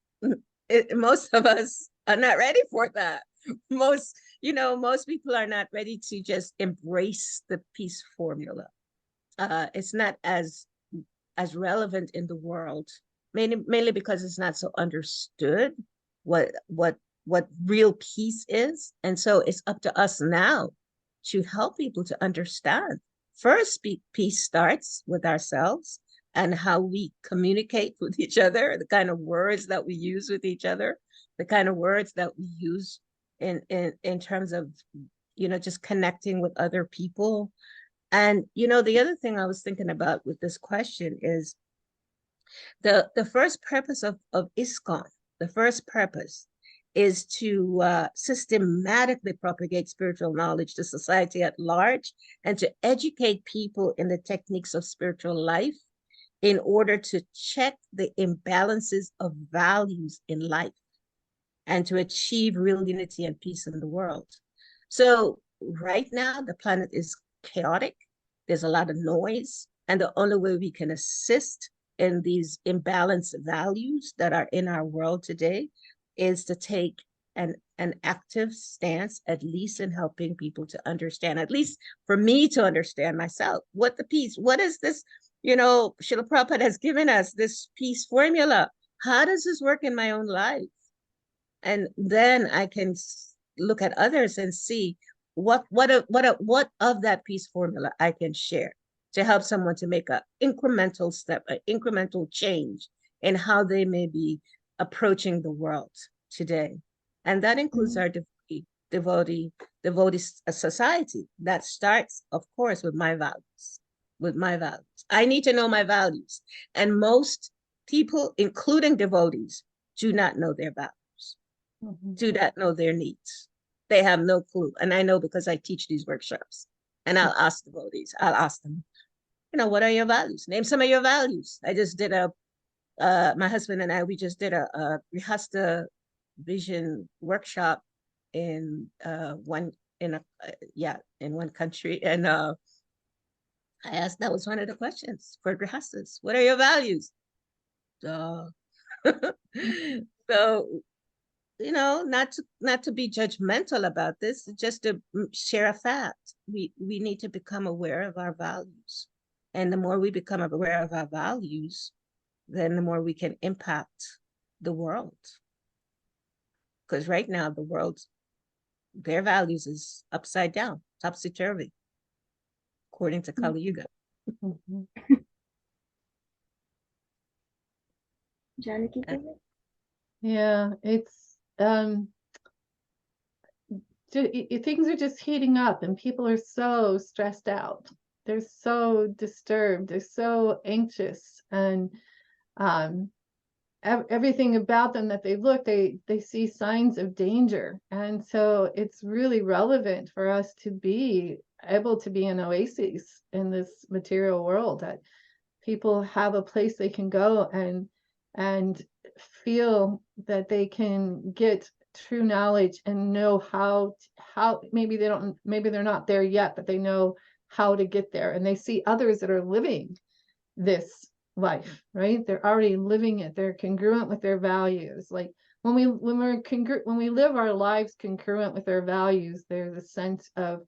Speaker 2: most of us are not ready for that. Most people are not ready to just embrace the peace formula. It's not as relevant in the world, mainly because it's not so understood what real peace is. And so it's up to us now to help people to understand. First, peace starts with ourselves and how we communicate with each other, the kind of words that we use with each other, the kind of words that we use in terms of, just connecting with other people. And, the other thing I was thinking about with this question is the first purpose of ISKCON, the first purpose is to systematically propagate spiritual knowledge to society at large and to educate people in the techniques of spiritual life in order to check the imbalances of values in life and to achieve real unity and peace in the world. So right now, the planet is chaotic. There's a lot of noise. And the only way we can assist in these imbalanced values that are in our world today is to take an active stance, at least in helping people to understand, at least for me to understand myself, what the peace, what is this, Srila Prabhupada has given us this peace formula. How does this work in my own life? And then I can look at others and see what of that peace formula I can share to help someone to make an incremental step, an incremental change in how they may be approaching the world today. And that includes our devotee society. That starts, of course, with my values. I need to know my values. And most people, including devotees, do not know their values, do not know their needs. They have no clue. And I know because I teach these workshops. And I'll ask devotees, I'll ask them, what are your values? Name some of your values. I just did my husband and I, we just did a Grihastha vision workshop in one country. And I asked, that was one of the questions for Grihasthas. What are your values? So, not to be judgmental about this, just to share a fact. We need to become aware of our values. And the more we become aware of our values, then the more we can impact the world. Because right now, the world, their values is upside down, topsy-turvy, according to Kali Yuga.
Speaker 1: Janaki?
Speaker 3: Yeah, it's things are just heating up and people are so stressed out. They're so disturbed. They're so anxious, and everything about them that they look, they see signs of danger. And so it's really relevant for us to be able to be an oasis in this material world, that people have a place they can go and feel that they can get true knowledge and know how maybe they're not there yet, but they know how to get there, and they see others that are living this life, right? They're already living it. They're congruent with their values. Like when we live our lives congruent with our values, there's a sense of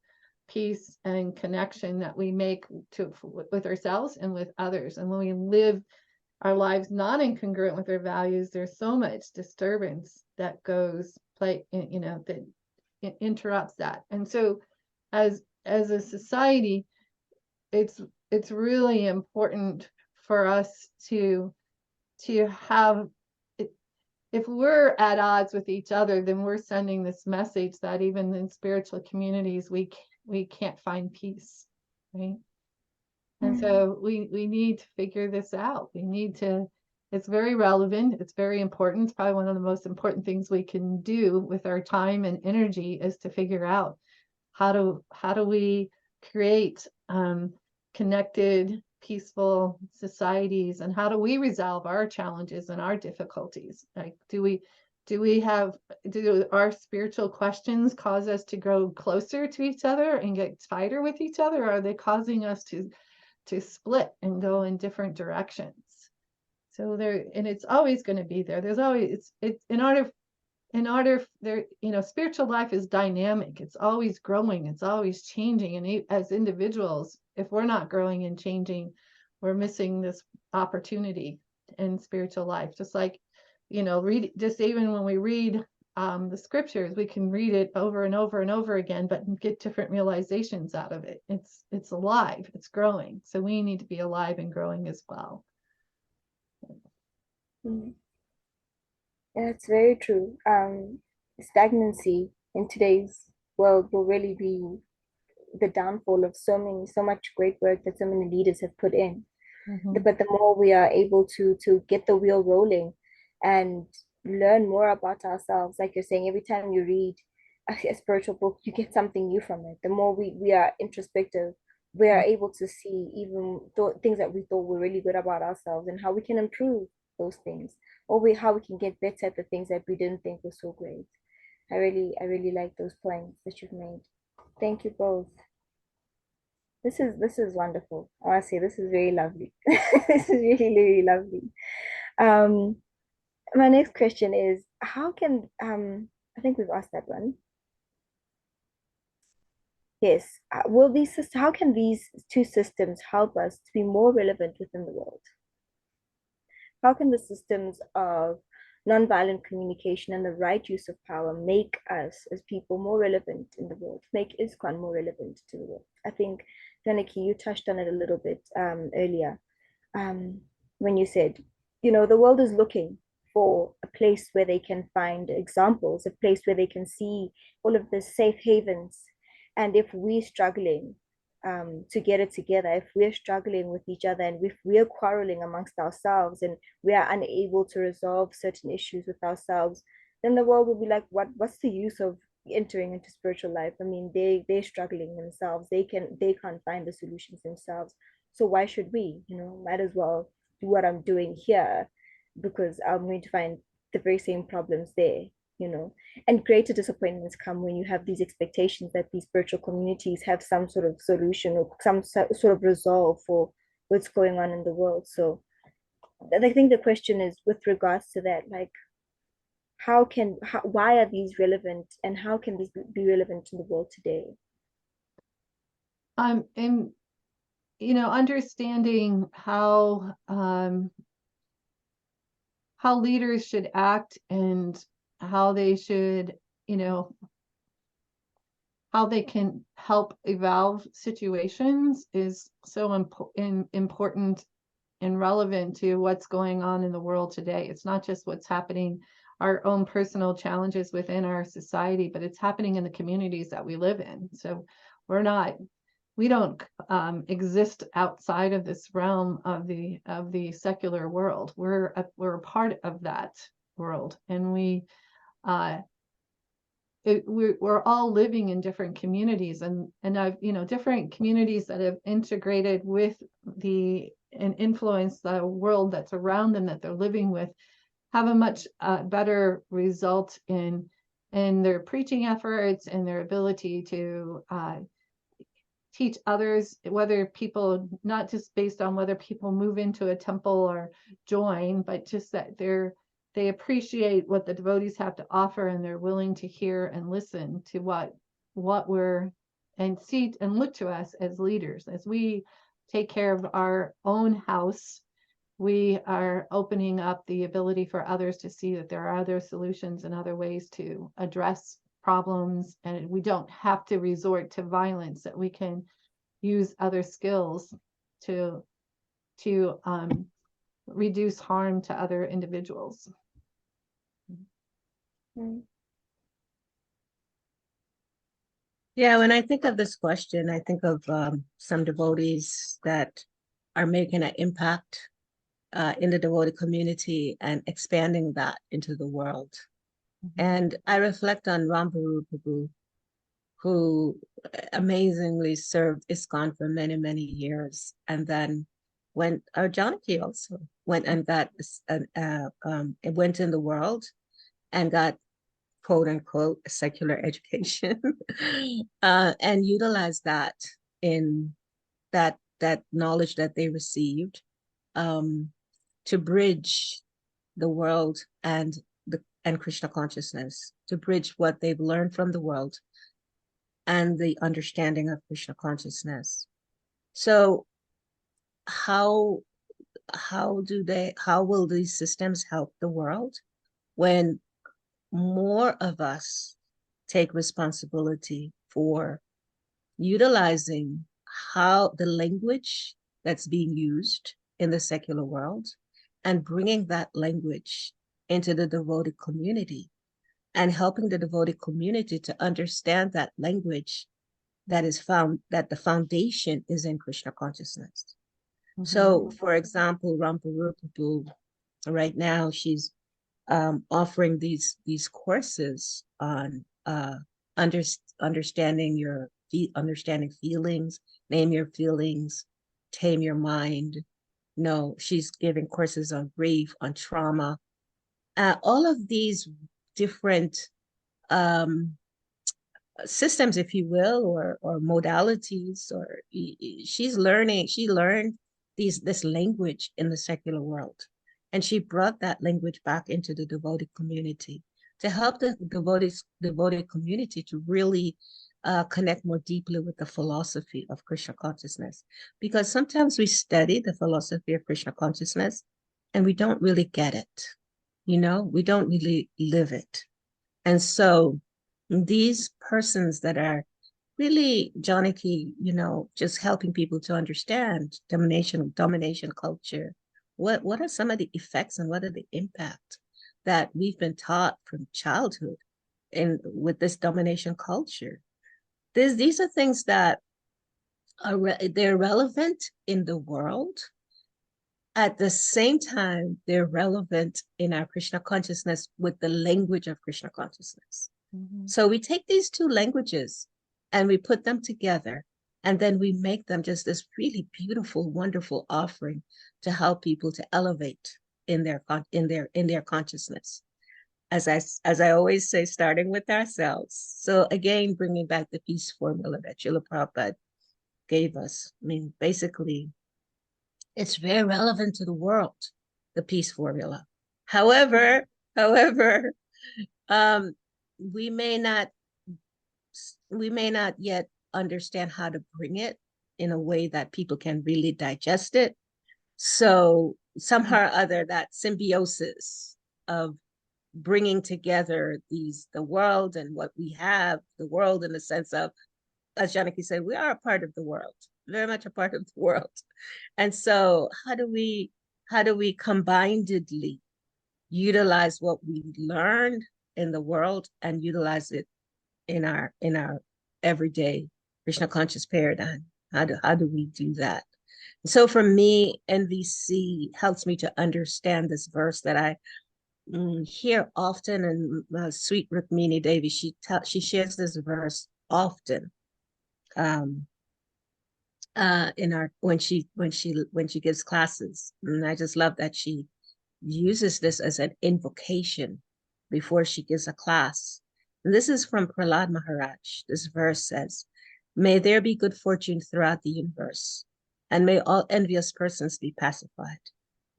Speaker 3: peace and connection that we make with ourselves and with others. And when we live our lives not incongruent with our values, there's so much disturbance that that interrupts that. And so as a society, it's really important for us to have, if we're at odds with each other, then we're sending this message that even in spiritual communities we can't find peace, right? And so we need to figure this out. It's very relevant. It's very important. It's probably one of the most important things we can do with our time and energy, is to figure out how do we create connected, peaceful societies, and how do we resolve our challenges and our difficulties? Like, do our spiritual questions cause us to grow closer to each other and get tighter with each other, or are they causing us to split and go in different directions? So it's always going to be there. There's always, it's in order there, spiritual life is dynamic. It's always growing. It's always changing. And as individuals, if we're not growing and changing, we're missing this opportunity in spiritual life. Just like, even when we read the scriptures, we can read it over and over and over again, but get different realizations out of it. It's alive. It's growing. So we need to be alive and growing as well.
Speaker 1: Yeah, it's very true. Stagnancy in today's world will really be the downfall of so much great work that so many leaders have put in. But the more we are able to get the wheel rolling and learn more about ourselves, like you're saying, every time you read a spiritual book, you get something new from it. The more we are introspective, we are able to see even things that we thought were really good about ourselves and how we can improve those things, or how we can get better at the things that we didn't think were so great. I really like those points that you've made. Thank you both. This is wonderful. I want to say this is very lovely. This is really, really lovely. Um, my next question is how can I think we've asked that one. Yes. How can these two systems help us to be more relevant within the world? How can the systems of nonviolent communication and the right use of power make us as people more relevant in the world, make ISKCON more relevant to the world? I think, Janaki, you touched on it a little bit earlier um, when you said, the world is looking for a place where they can find examples, a place where they can see all of the safe havens. And if we're struggling to get it together, if we're struggling with each other and if we're quarreling amongst ourselves and we are unable to resolve certain issues with ourselves, then the world will be like, what's the use of entering into spiritual life? I mean, they're struggling themselves. They can't find the solutions themselves. So why should we? Might as well do what I'm doing here because I'm going to find the very same problems there, you know. And greater disappointments come when you have these expectations that these spiritual communities have some sort of solution or some sort of resolve for what's going on in the world. So I think the question is with regards to that, like why are these relevant and how can these be relevant in the world today?
Speaker 3: And understanding how leaders should act and how they should, how they can help evolve situations is so important and relevant to what's going on in the world today. It's not just what's happening, our own personal challenges within our society, but it's happening in the communities that we live in. So we don't exist outside of this realm of the secular world. We're a part of that world, and we're all living in different communities, and I've different communities that have integrated with and influence the world that's around them that they're living with have a much better result in their preaching efforts and their ability to teach others, whether people, not just based on whether people move into a temple or join, but just that they appreciate what the devotees have to offer and they're willing to hear and listen to what we're and see and look to us as leaders. As we take care of our own house, we are opening up the ability for others to see that there are other solutions and other ways to address problems, and we don't have to resort to violence, that we can use other skills to reduce harm to other individuals.
Speaker 2: Yeah, when I think of this question, I think of some devotees that are making an impact in the devotee community and expanding that into the world. And I reflect on Rambaru Prabhu, who amazingly served ISKCON for many, many years. And then Janaki also went and got, it went in the world and got quote unquote a secular education and utilized that in that knowledge that they received to bridge the world and Krishna consciousness, to bridge what they've learned from the world and the understanding of Krishna consciousness. So how will these systems help the world when more of us take responsibility for utilizing how the language that's being used in the secular world and bringing that language into the devotee community and helping the devotee community to understand that language that the foundation is in Krishna consciousness. Mm-hmm. So, for example, Ramparupapu, right now, she's offering these courses on understanding your understanding feelings, name your feelings, tame your mind. No, she's giving courses on grief, on trauma, all of these different systems, if you will, or modalities, or she learned this language in the secular world. And she brought that language back into the devotee community to help the devotee community to really connect more deeply with the philosophy of Krishna consciousness. Because sometimes we study the philosophy of Krishna consciousness and we don't really get it. We don't really live it. And so these persons that are really, Janaki, just helping people to understand domination culture. What are some of the effects and what are the impact that we've been taught from childhood with this domination culture? These are things that they're relevant in the world. At the same time, they're relevant in our Krishna consciousness with the language of Krishna consciousness. So we take these two languages and we put them together, and then we make them just this really beautiful, wonderful offering to help people to elevate in their consciousness. As I always say, starting with ourselves. So again, bringing back the peace formula that Srila Prabhupada gave us. I mean, basically, it's very relevant to the world, the peace formula. However, we may not yet understand how to bring it in a way that people can really digest it. So somehow or other, that symbiosis of bringing together the world and what we have, the world in the sense of, as Janaki said, we are a part of the world, very much a part of the world. And so how do we combinedly utilize what we learned in the world and utilize it in our everyday Krishna conscious paradigm? How do we do that? So for me, NVC helps me to understand this verse that I hear often, and sweet Rukmini Devi, she shares this verse often in our when she gives classes, and I just love that she uses this as an invocation before she gives a class. And this is from Prahlad Maharaj. This verse says, "May there be good fortune throughout the universe, and may all envious persons be pacified.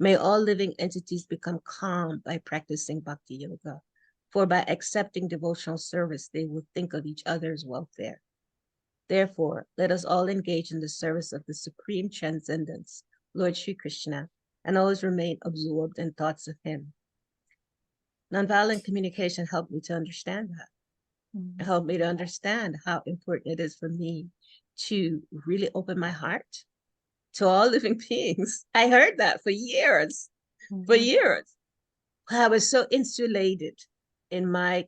Speaker 2: May all living entities become calm by practicing Bhakti Yoga, for by accepting devotional service, they will think of each other's welfare. Therefore, let us all engage in the service of the supreme transcendence, Lord Sri Krishna, and always remain absorbed in thoughts of him." Nonviolent communication helped me to understand that. It helped me to understand how important it is for me to really open my heart to all living beings. I heard that for years, I was so insulated in my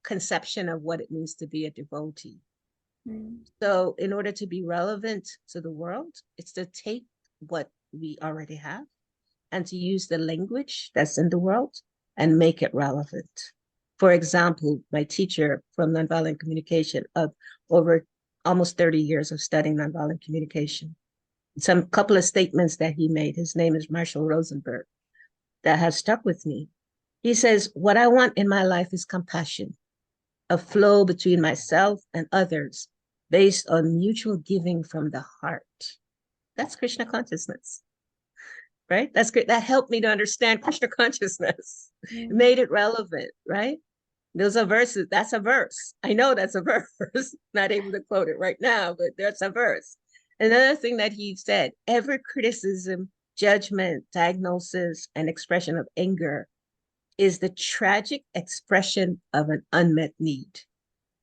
Speaker 2: conception of what it means to be a devotee. So in order to be relevant to the world, it's to take what we already have and to use the language that's in the world and make it relevant. For example, my teacher from nonviolent communication of over almost 30 years of studying nonviolent communication, some couple of statements that he made, his name is Marshall Rosenberg, that have stuck with me. He says, "What I want in my life is compassion, a flow between myself and others based on mutual giving from the heart." That's Krishna consciousness, right? That's great. That helped me to understand Krishna consciousness. It made it relevant, right? Those are verses. That's a verse. I know that's a verse. Not able to quote it right now, but that's a verse. Another thing that he said, every criticism, judgment, diagnosis, and expression of anger is the tragic expression of an unmet need.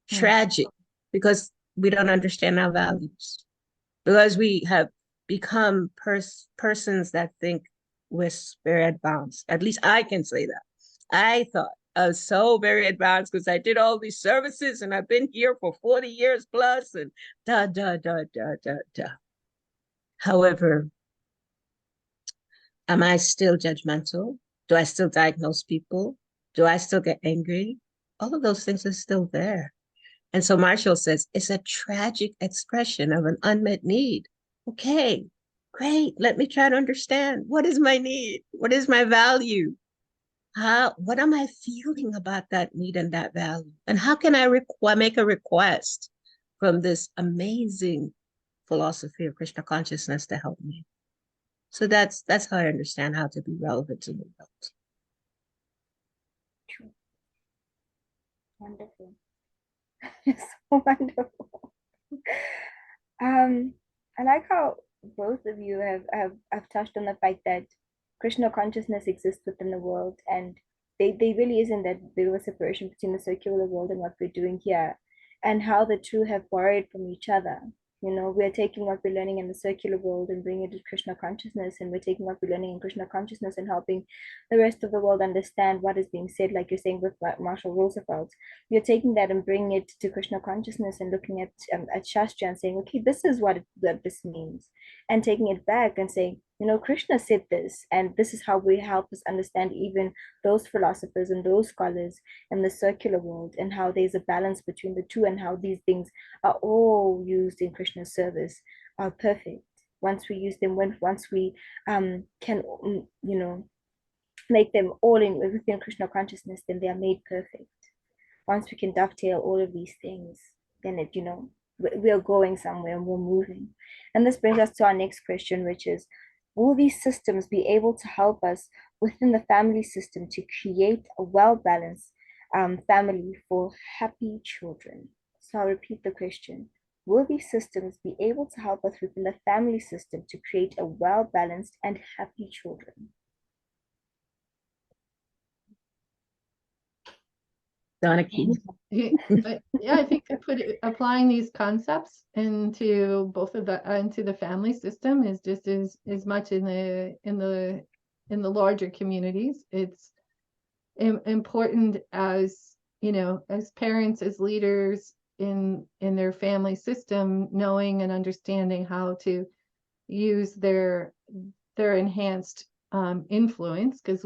Speaker 2: Tragic, because we don't understand our values. Because we have become persons that think we're very advanced. At least I can say that. I thought I was so very advanced because I did all these services and I've been here for 40 years plus and da. However, am I still judgmental? Do I still diagnose people? Do I still get angry? All of those things are still there. And so Marshall says, it's a tragic expression of an unmet need. Okay, great. Let me try to understand. What is my need? What is my value? What am I feeling about that need and that value? And how can I make a request from this amazing philosophy of Krishna consciousness to help me? So that's how I understand how to be relevant to the world.
Speaker 1: True. Wonderful. It's so wonderful. I like how both of you have touched on the fact that Krishna consciousness exists within the world, and they really isn't that big of a separation between the circular world and what we're doing here, and how the two have borrowed from each other. You know, we're taking what we're learning in the circular world and bringing it to Krishna consciousness, and we're taking what we're learning in Krishna consciousness and helping the rest of the world understand what is being said, like you're saying with Marshall Roosevelt. You're taking that and bringing it to Krishna consciousness and looking at Shastra and saying, okay, this is what this means, and taking it back and saying, you know, Krishna said this, and this is how we help us understand even those philosophers and those scholars in the circular world, and how there's a balance between the two, and how these things are all used in Krishna's service, are perfect. Once we use them, once we can, you know, make them all in within Krishna consciousness, then they are made perfect. Once we can dovetail all of these things, then it, you know, we're going somewhere and we're moving. And this brings us to our next question, which is, will these systems be able to help us within the family system to create a well-balanced family for happy children? So I'll repeat the question. Will these systems be able to help us within the family system to create a well-balanced and happy children?
Speaker 2: Janaki.
Speaker 3: Yeah, I think applying these concepts into both of the into the family system is just as much in the larger communities. It's important as, you know, as parents, as leaders in their family system, knowing and understanding how to use their enhanced influence, because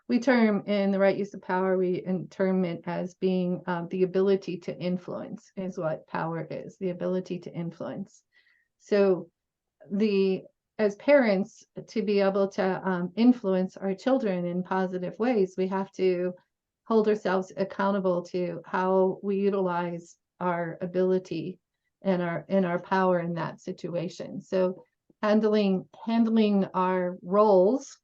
Speaker 3: we term in the right use of power, we term it as being the ability to influence is what power is, the ability to influence. So as parents, to be able to influence our children in positive ways, we have to hold ourselves accountable to how we utilize our ability and our power in that situation. So handling our roles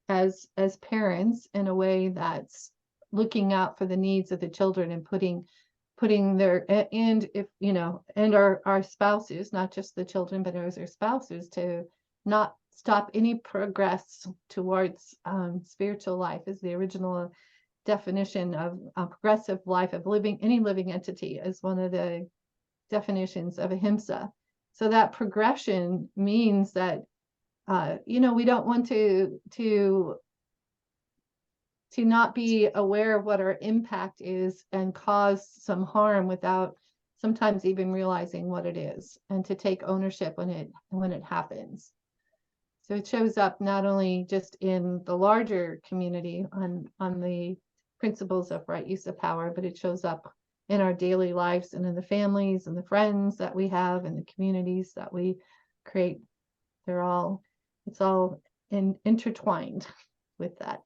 Speaker 3: as parents in a way that's looking out for the needs of the children, and putting their, and if, you know, and our spouses, not just the children, but as our spouses, to not stop any progress towards spiritual life, is the original definition of progressive life, of any living entity, as one of the definitions of Ahimsa. So that progression means that, you know, we don't want to not be aware of what our impact is and cause some harm without sometimes even realizing what it is, and to take ownership when it happens. So it shows up not only just in the larger community on the principles of right use of power, but it shows up in our daily lives and in the families and the friends that we have and the communities that we create. It's all intertwined with that.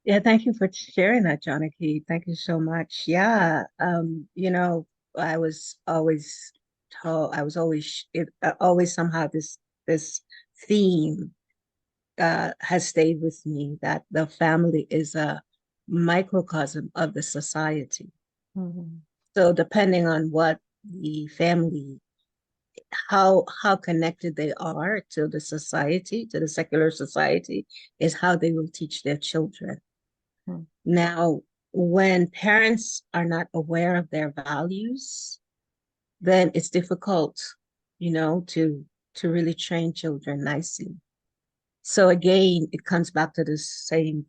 Speaker 2: Yeah, thank you for sharing that, Janaki. Thank you so much. Yeah, you know, I was always told, always somehow this theme has stayed with me, that the family is a microcosm of the society.
Speaker 3: Mm-hmm.
Speaker 2: So depending on what the family, how connected they are to the society, to the secular society, is how they will teach their children. Now, when parents are not aware of their values, then it's difficult, you know, to really train children nicely. So again, it comes back to the same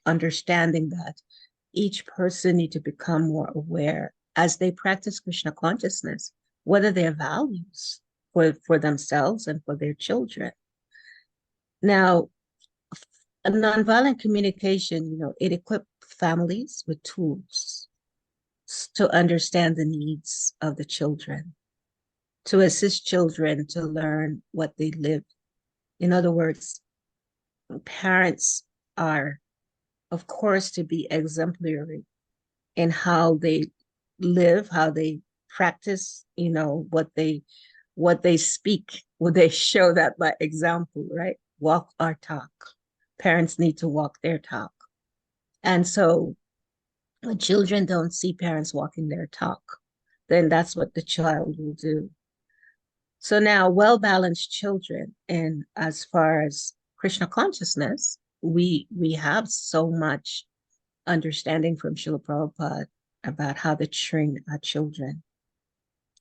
Speaker 2: understanding that each person needs to become more aware as they practice Krishna consciousness, what are their values for themselves and for their children. Now, a nonviolent communication, it equips families with tools to understand the needs of the children, to assist children to learn what they live. In other words, parents are, of course, to be exemplary in how they live, how they practice, what they speak, what they show that by example, right? Walk our talk. Parents need to walk their talk. And so when children don't see parents walking their talk, then that's what the child will do. So now well-balanced children, and as far as Krishna consciousness, we have so much understanding from Srila Prabhupada about how to train our children.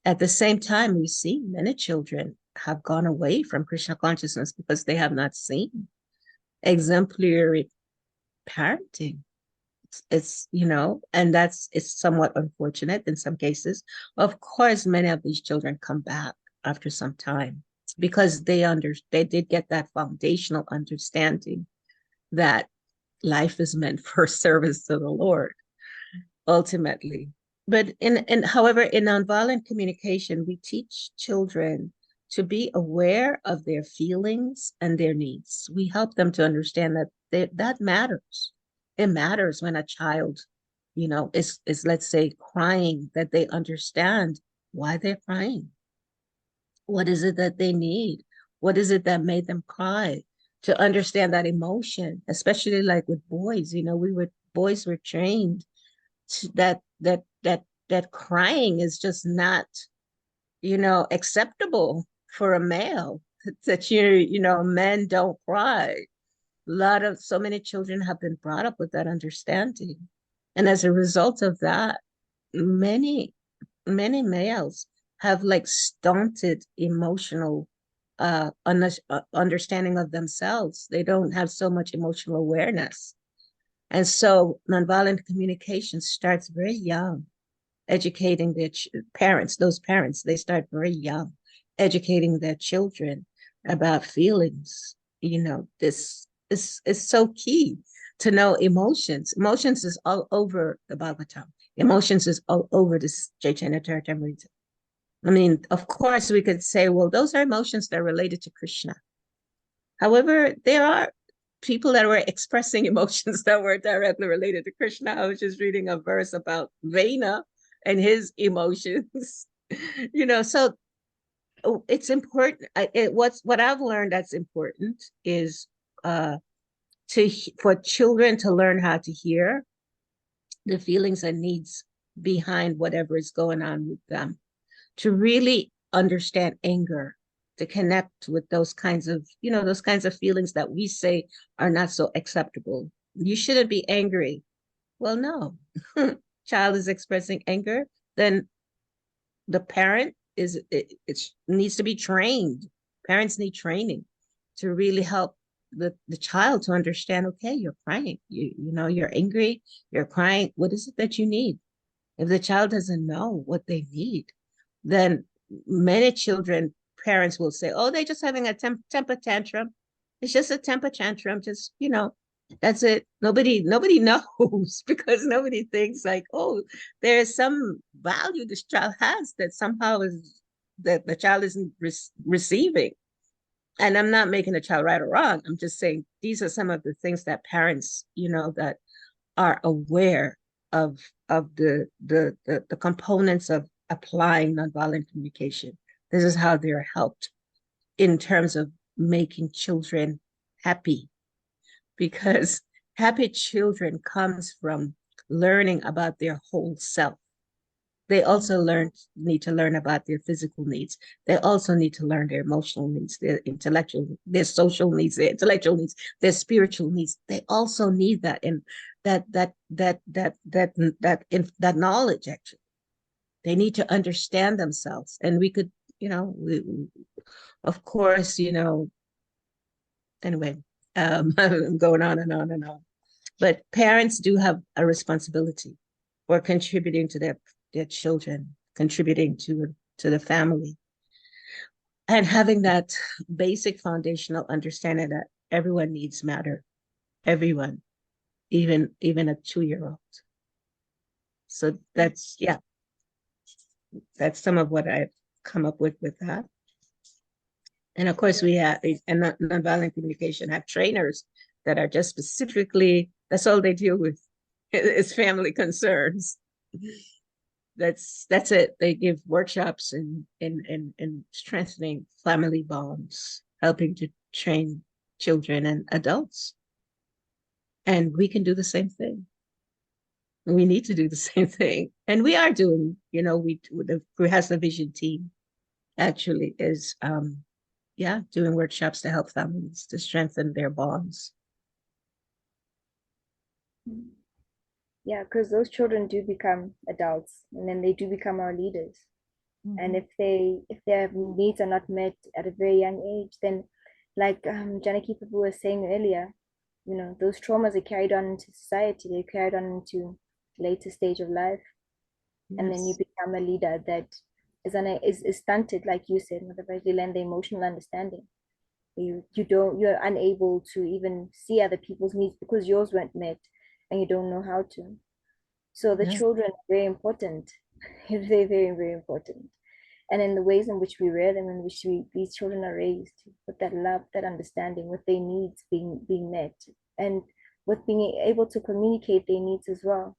Speaker 2: At the same time, we see many children have gone away from Krishna consciousness because they have not seen exemplary parenting. It's and it's somewhat unfortunate in some cases. Of course, many of these children come back after some time because they did get that foundational understanding that life is meant for service to the Lord, ultimately. But however, in nonviolent communication, we teach children to be aware of their feelings and their needs. We help them to understand that matters. It matters when a child, is let's say crying, that they understand why they're crying. What is it that they need? What is it that made them cry? To understand that emotion, especially like with boys, boys were trained that crying is just not, acceptable for a male. That men don't cry. So many children have been brought up with that understanding. And as a result of that, many males have like stunted emotional understanding of themselves. They don't have so much emotional awareness. And so nonviolent communication starts very young, educating their parents. Those parents, they start very young, educating their children about feelings. This is so key to know emotions. Emotions is all over the Bhagavatam. Emotions is all over this Chaitanya Charitamrita. I mean, of course, we could say, well, those are emotions that are related to Krishna. However, there are people that were expressing emotions that were directly related to Krishna. I was just reading a verse about Vena and his emotions. So it's important. What I've learned that's important is for children to learn how to hear the feelings and needs behind whatever is going on with them, to really understand anger, to connect with those kinds of feelings that we say are not so acceptable. You shouldn't be angry. Well, no. Child is expressing anger, then the parent it needs to be trained. Parents need training to really help the child to understand, okay, you're crying, you're angry, you're crying. What is it that you need? If the child doesn't know what they need, then many children, parents will say, oh, they're just having a temper tantrum. It's just a temper tantrum. Just, that's it. Nobody knows because nobody thinks like, oh, there's some value this child has that somehow is that the child isn't receiving. And I'm not making the child right or wrong. I'm just saying these are some of the things that parents, that are aware of the components of applying nonviolent communication. This is how they're helped in terms of making children happy, because happy children comes from learning about their whole self. They also need to learn about their physical needs. They also need to learn their emotional needs, their intellectual, their social needs, their intellectual needs, their spiritual needs. They also need that, and that knowledge. Actually, they need to understand themselves. And we could, of course, anyway, I'm going on and on and on. But parents do have a responsibility for contributing to their children, contributing to the family, and having that basic foundational understanding that everyone needs matter. everyone, even a 2-year-old. So that's, yeah, that's some of what I've come up with that. And of course, we have, and nonviolent communication have trainers that are just specifically, that's all they deal with, is family concerns. That's it. They give workshops in strengthening family bonds, helping to train children and adults. And we can do the same thing. We need to do the same thing. And we are doing, the Grihastha Vision team actually is doing workshops to help families to strengthen their bonds.
Speaker 1: Yeah, because those children do become adults, and then they do become our leaders. And if their needs are not met at a very young age, then like Janaki Prabhu was saying earlier, those traumas are carried on into society, they're carried on into later stage of life. Yes. And then you become a leader that is stunted, like you said, with the Vraja-lila and the emotional understanding. You're unable to even see other people's needs because yours weren't met, and you don't know how to. So the children are very important. Very, very, very important. And in the ways in which we rear them, in which these children are raised with that love, that understanding, with their needs being met, and with being able to communicate their needs as well.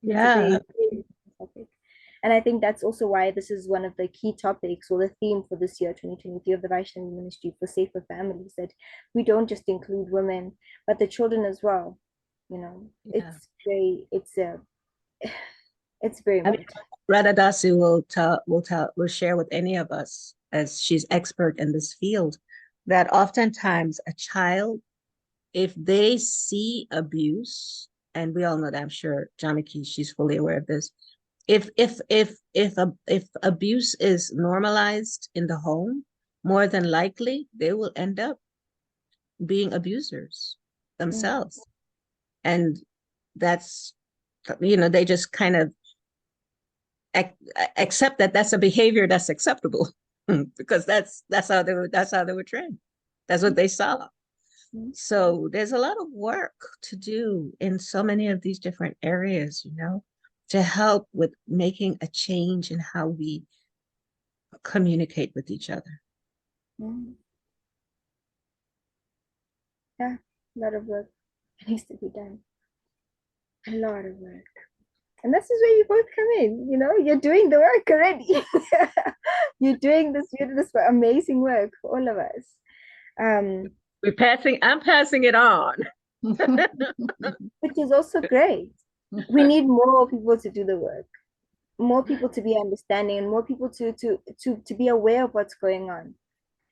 Speaker 2: Yeah.
Speaker 1: Topic. And I think that's also why this is one of the key topics, or the theme for this year, 2023, of the Vaishnavi Ministry for Safer Families, that we don't just include women, but the children as well. It's very important.
Speaker 2: Radha Dasi will share with any of us, as she's expert in this field, that oftentimes a child, if they see abuse, and we all know that, I'm sure Janaki, she's fully aware of this. If abuse is normalized in the home, more than likely they will end up being abusers themselves. And that's, they just kind of accept that that's a behavior that's acceptable because that's how they were trained. That's what they saw. So there's a lot of work to do in so many of these different areas, to help with making a change in how we communicate with each other.
Speaker 1: Yeah, a lot of work needs to be done. A lot of work. And this is where you both come in. You're doing the work already. You're doing this amazing work for all of us.
Speaker 2: I'm passing it on.
Speaker 1: Which is also great. We need more people to do the work, more people to be understanding, and more people to be aware of what's going on.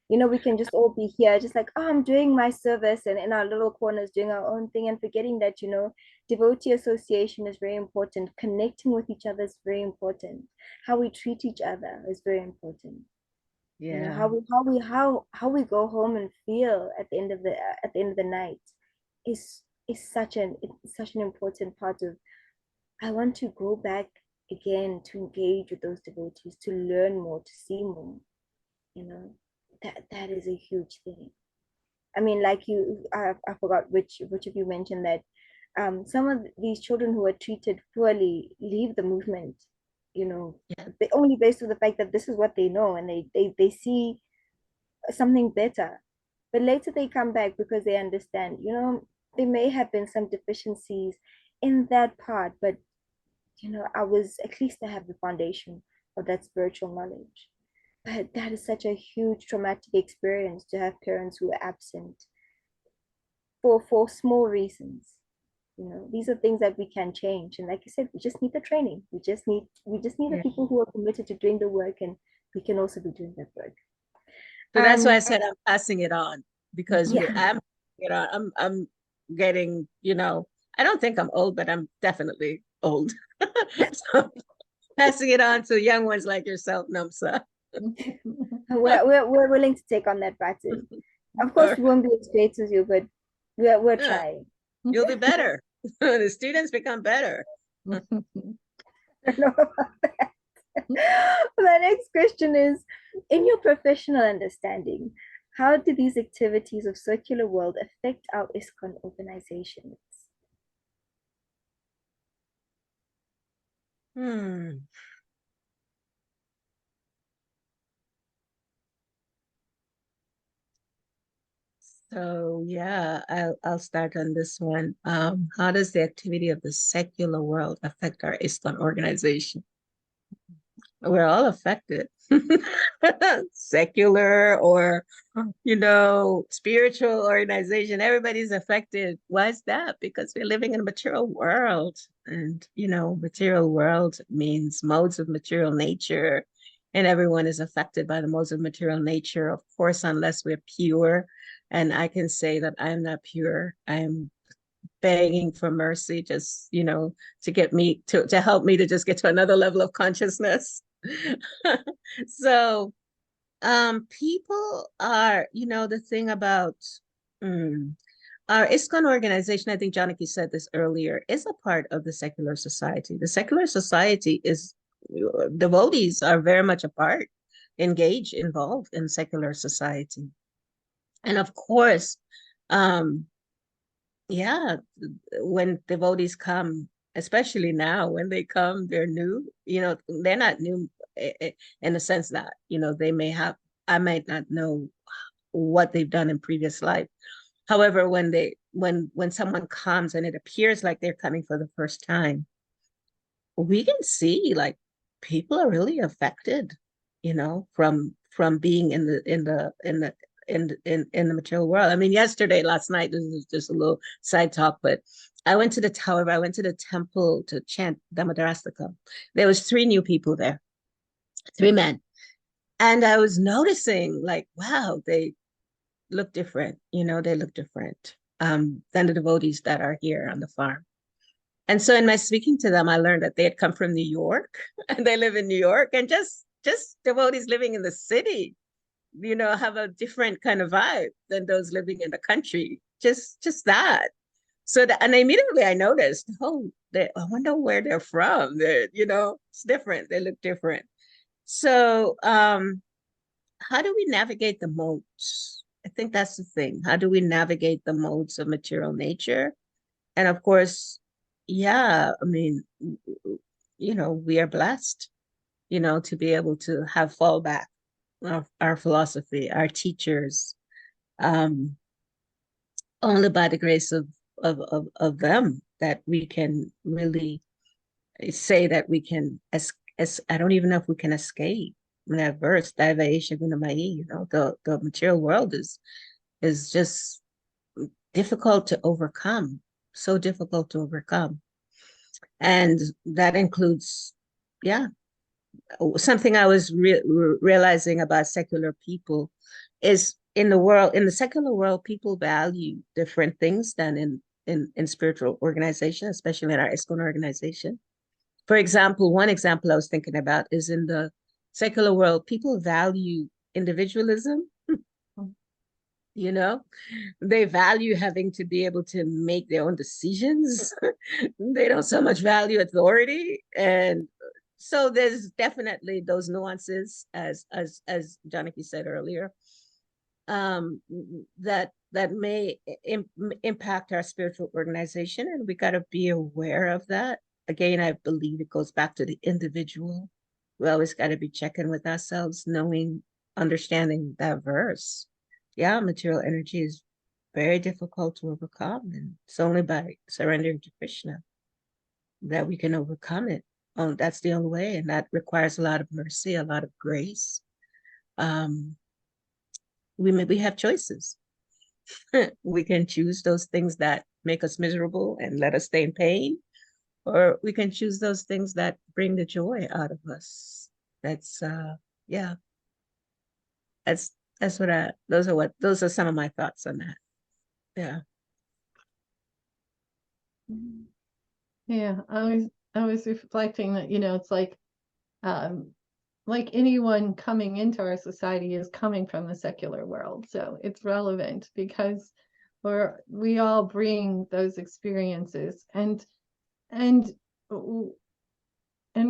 Speaker 1: We can just all be here just like, oh, I'm doing my service and in our little corners doing our own thing, and forgetting that, devotee association is very important. Connecting with each other is very important. How we treat each other is very important.
Speaker 2: Yeah.
Speaker 1: How we go home and feel at the end of the night is such an important part of, I want to go back again to engage with those devotees, to learn more, to see more. That is a huge thing. I mean, like I forgot which of you mentioned that some of these children who are treated poorly leave the movement, they only based on the fact that this is what they know, and they see something better. But later they come back because they understand, there may have been some deficiencies in that part, but I was, at least I have the foundation of that spiritual knowledge. But that is such a huge traumatic experience, to have parents who are absent for small reasons. These are things that we can change. And like I said, we just need the training. We just need the people who are committed to doing the work, and we can also be doing that work.
Speaker 2: So that's why I said I'm passing it on, because I'm getting, I don't think I'm old, but I'm definitely old. So passing it on to young ones like yourself, Nomsa.
Speaker 1: We're willing to take on that baton. Of course, we won't be as great as you, but we're trying.
Speaker 2: You'll be better. The students become better.
Speaker 1: I don't know about that. The next question is, in your professional understanding, How do these activities of circular world affect our ISKCON organizations?
Speaker 2: So yeah, I'll start on this one. How does the activity of the secular world affect our ISKCON organization? We're all affected. Secular or spiritual organization, everybody's affected. Why is that? Because we're living in a material world. And material world means modes of material nature. And everyone is affected by the modes of material nature, of course, unless we're pure. And I can say that I'm not pure. I'm begging for mercy, just to get me to help me to just get to another level of consciousness. So people are, the thing about our ISKCON organization, I think Janaki said this earlier, is a part of the secular society. The secular society is, devotees are very much a part, engaged, involved in secular society. And of course, yeah, when devotees come, especially now, when they come, they're new, they're not new in the sense that, I might not know what they've done in previous life. However, when someone comes and it appears like they're coming for the first time, we can see like people are really affected, from being in the material world. I mean, last night, this is just a little side talk, but I went to the temple to chant Damodarastaka. There was 3 new people there, 3 men. And I was noticing like, wow, they look different, they look different than the devotees that are here on the farm. And so in my speaking to them, I learned that they had come from New York and they live in New York, and just devotees living in the city, have a different kind of vibe than those living in the country. Just that. So and immediately I noticed, I wonder where they're from. It's different. They look different. So how do we navigate the modes? I think that's the thing. How do we navigate the modes of material nature? And of course, yeah, I mean, we are blessed, to be able to have fallback of our philosophy, our teachers, only by the grace of them that we can really say that we can, I don't even know if we can escape that verse, the material world is just difficult to overcome, so difficult to overcome. And that includes, yeah, something I was realizing about secular people is in the secular world, people value different things than in spiritual organization, especially in our ISKCON organization. For example, one example I was thinking about is in the secular world, people value individualism. They value having to be able to make their own decisions. They don't so much value authority. And so there's definitely those nuances, as Janaki said earlier, that may impact our spiritual organization, and we got to be aware of that. Again, I believe it goes back to the individual. We always got to be checking with ourselves, understanding that verse. Yeah, material energy is very difficult to overcome, and it's only by surrendering to Krishna that we can overcome it. That's the only way, and that requires a lot of mercy, a lot of grace. We have choices. We can choose those things that make us miserable and let us stay in pain, or we can choose those things that bring the joy out of us. That's yeah. Those are some of my thoughts on that. Yeah.
Speaker 3: Yeah, I was reflecting that, it's like anyone coming into our society is coming from the secular world. So it's relevant because we all bring those experiences, and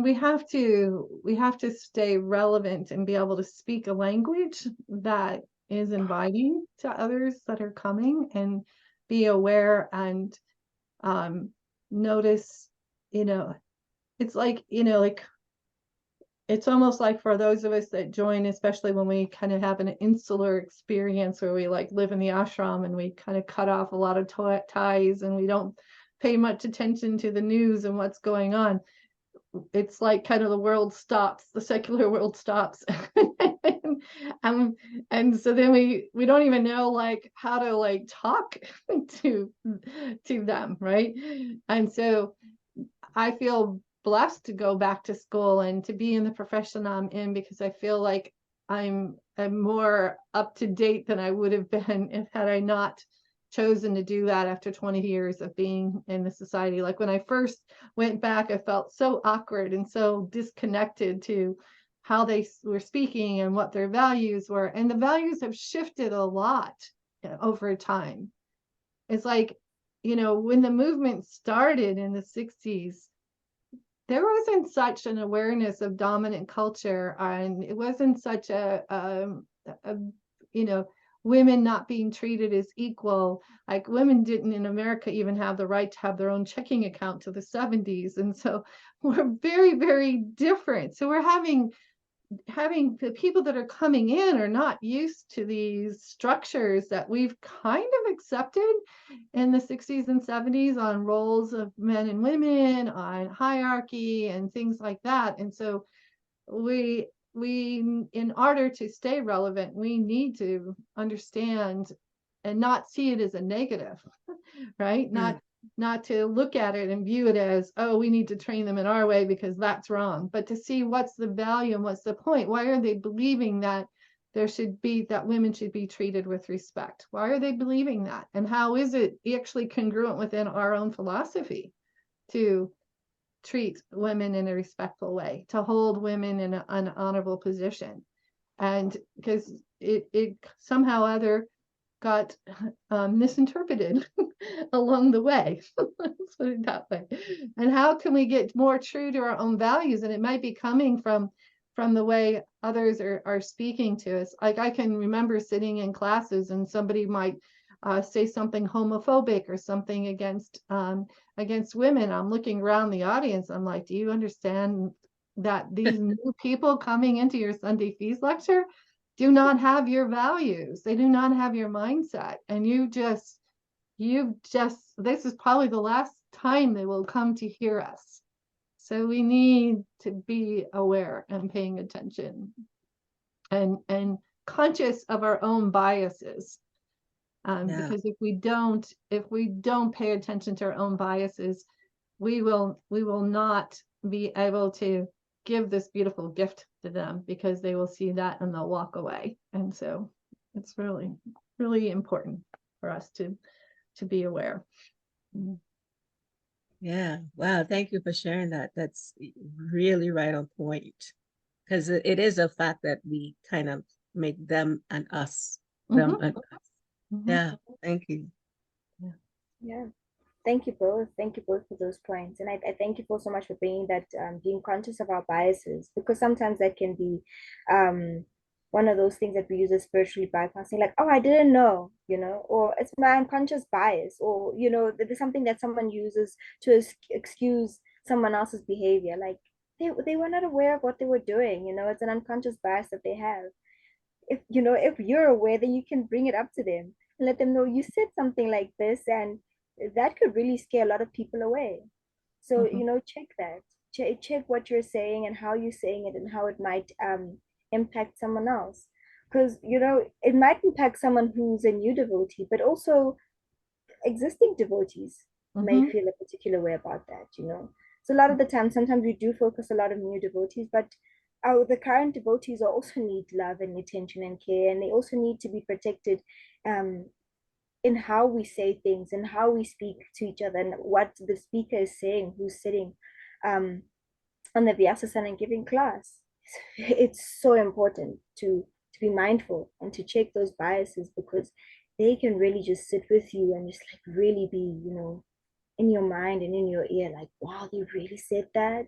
Speaker 3: we have to stay relevant and be able to speak a language that is inviting to others that are coming, and be aware and notice, it's like, like it's almost like for those of us that join, especially when we kind of have an insular experience where we like live in the ashram and we kind of cut off a lot of ties and we don't pay much attention to the news and what's going on. It's like kind of the world stops, the secular world stops. And so then we don't even know like how to like talk to them, right? And so I feel blessed to go back to school and to be in the profession I'm in, because I feel like I'm more up to date than I would have been if had I not chosen to do that after 20 years of being in the society. Like when I first went back, I felt so awkward and so disconnected to how they were speaking and what their values were. And the values have shifted a lot over time. It's like, when the movement started in the 60s, there wasn't such an awareness of dominant culture, and it wasn't such a women not being treated as equal. Like women didn't in America even have the right to have their own checking account till the 70s. And so we're very, very different. So we're having the people that are coming in are not used to these structures that we've kind of accepted in the 60s and 70s on roles of men and women, on hierarchy and things like that. And so we in order to stay relevant, we need to understand and not see it as a negative, right? Not to look at it and view it as, oh, we need to train them in our way because that's wrong, but to see what's the value and what's the point. Why are they believing that that women should be treated with respect? Why are they believing that? And how is it actually congruent within our own philosophy to treat women in a respectful way, to hold women in an honorable position? And because it somehow other got misinterpreted along the way. Let's put it that way. And how can we get more true to our own values? And it might be coming from the way others are speaking to us. Like I can remember sitting in classes and somebody might say something homophobic or something against women. I'm looking around the audience. I'm like, do you understand that these new people coming into your Sunday Feast lecture do not have your values? They do not have your mindset. And this is probably the last time they will come to hear us. So we need to be aware and paying attention and conscious of our own biases. Because if we don't pay attention to our own biases, we will not be able to give this beautiful gift to them, because they will see that and they'll walk away. And so it's really, really important for us to be aware.
Speaker 2: Yeah. Wow. Thank you for sharing that. That's really right on point. Because it is a fact that we kind of make them and us, them and us. Yeah. Thank you.
Speaker 1: Yeah. Thank you both. Thank you both for those points. And I thank you both so much for bringing that, being conscious of our biases, because sometimes that can be one of those things that we use as spiritually bypassing, like, oh, I didn't know, or it's my unconscious bias, or, there's something that someone uses to excuse someone else's behavior. Like they were not aware of what they were doing, it's an unconscious bias that they have. If you're aware, then you can bring it up to them and let them know you said something like this, and that could really scare a lot of people away. So check that, check what you're saying and how you're saying it and how it might impact someone else, because it might impact someone who's a new devotee, but also existing devotees may feel a particular way about that. So a lot of the time, sometimes we do focus a lot of new devotees, but the current devotees also need love and attention and care, and they also need to be protected in how we say things and how we speak to each other, and what the speaker is saying, who's sitting on the Vyasasana and giving class. It's so important to be mindful and to check those biases, because they can really just sit with you and just like really be, in your mind and in your ear, like, wow, they really said that.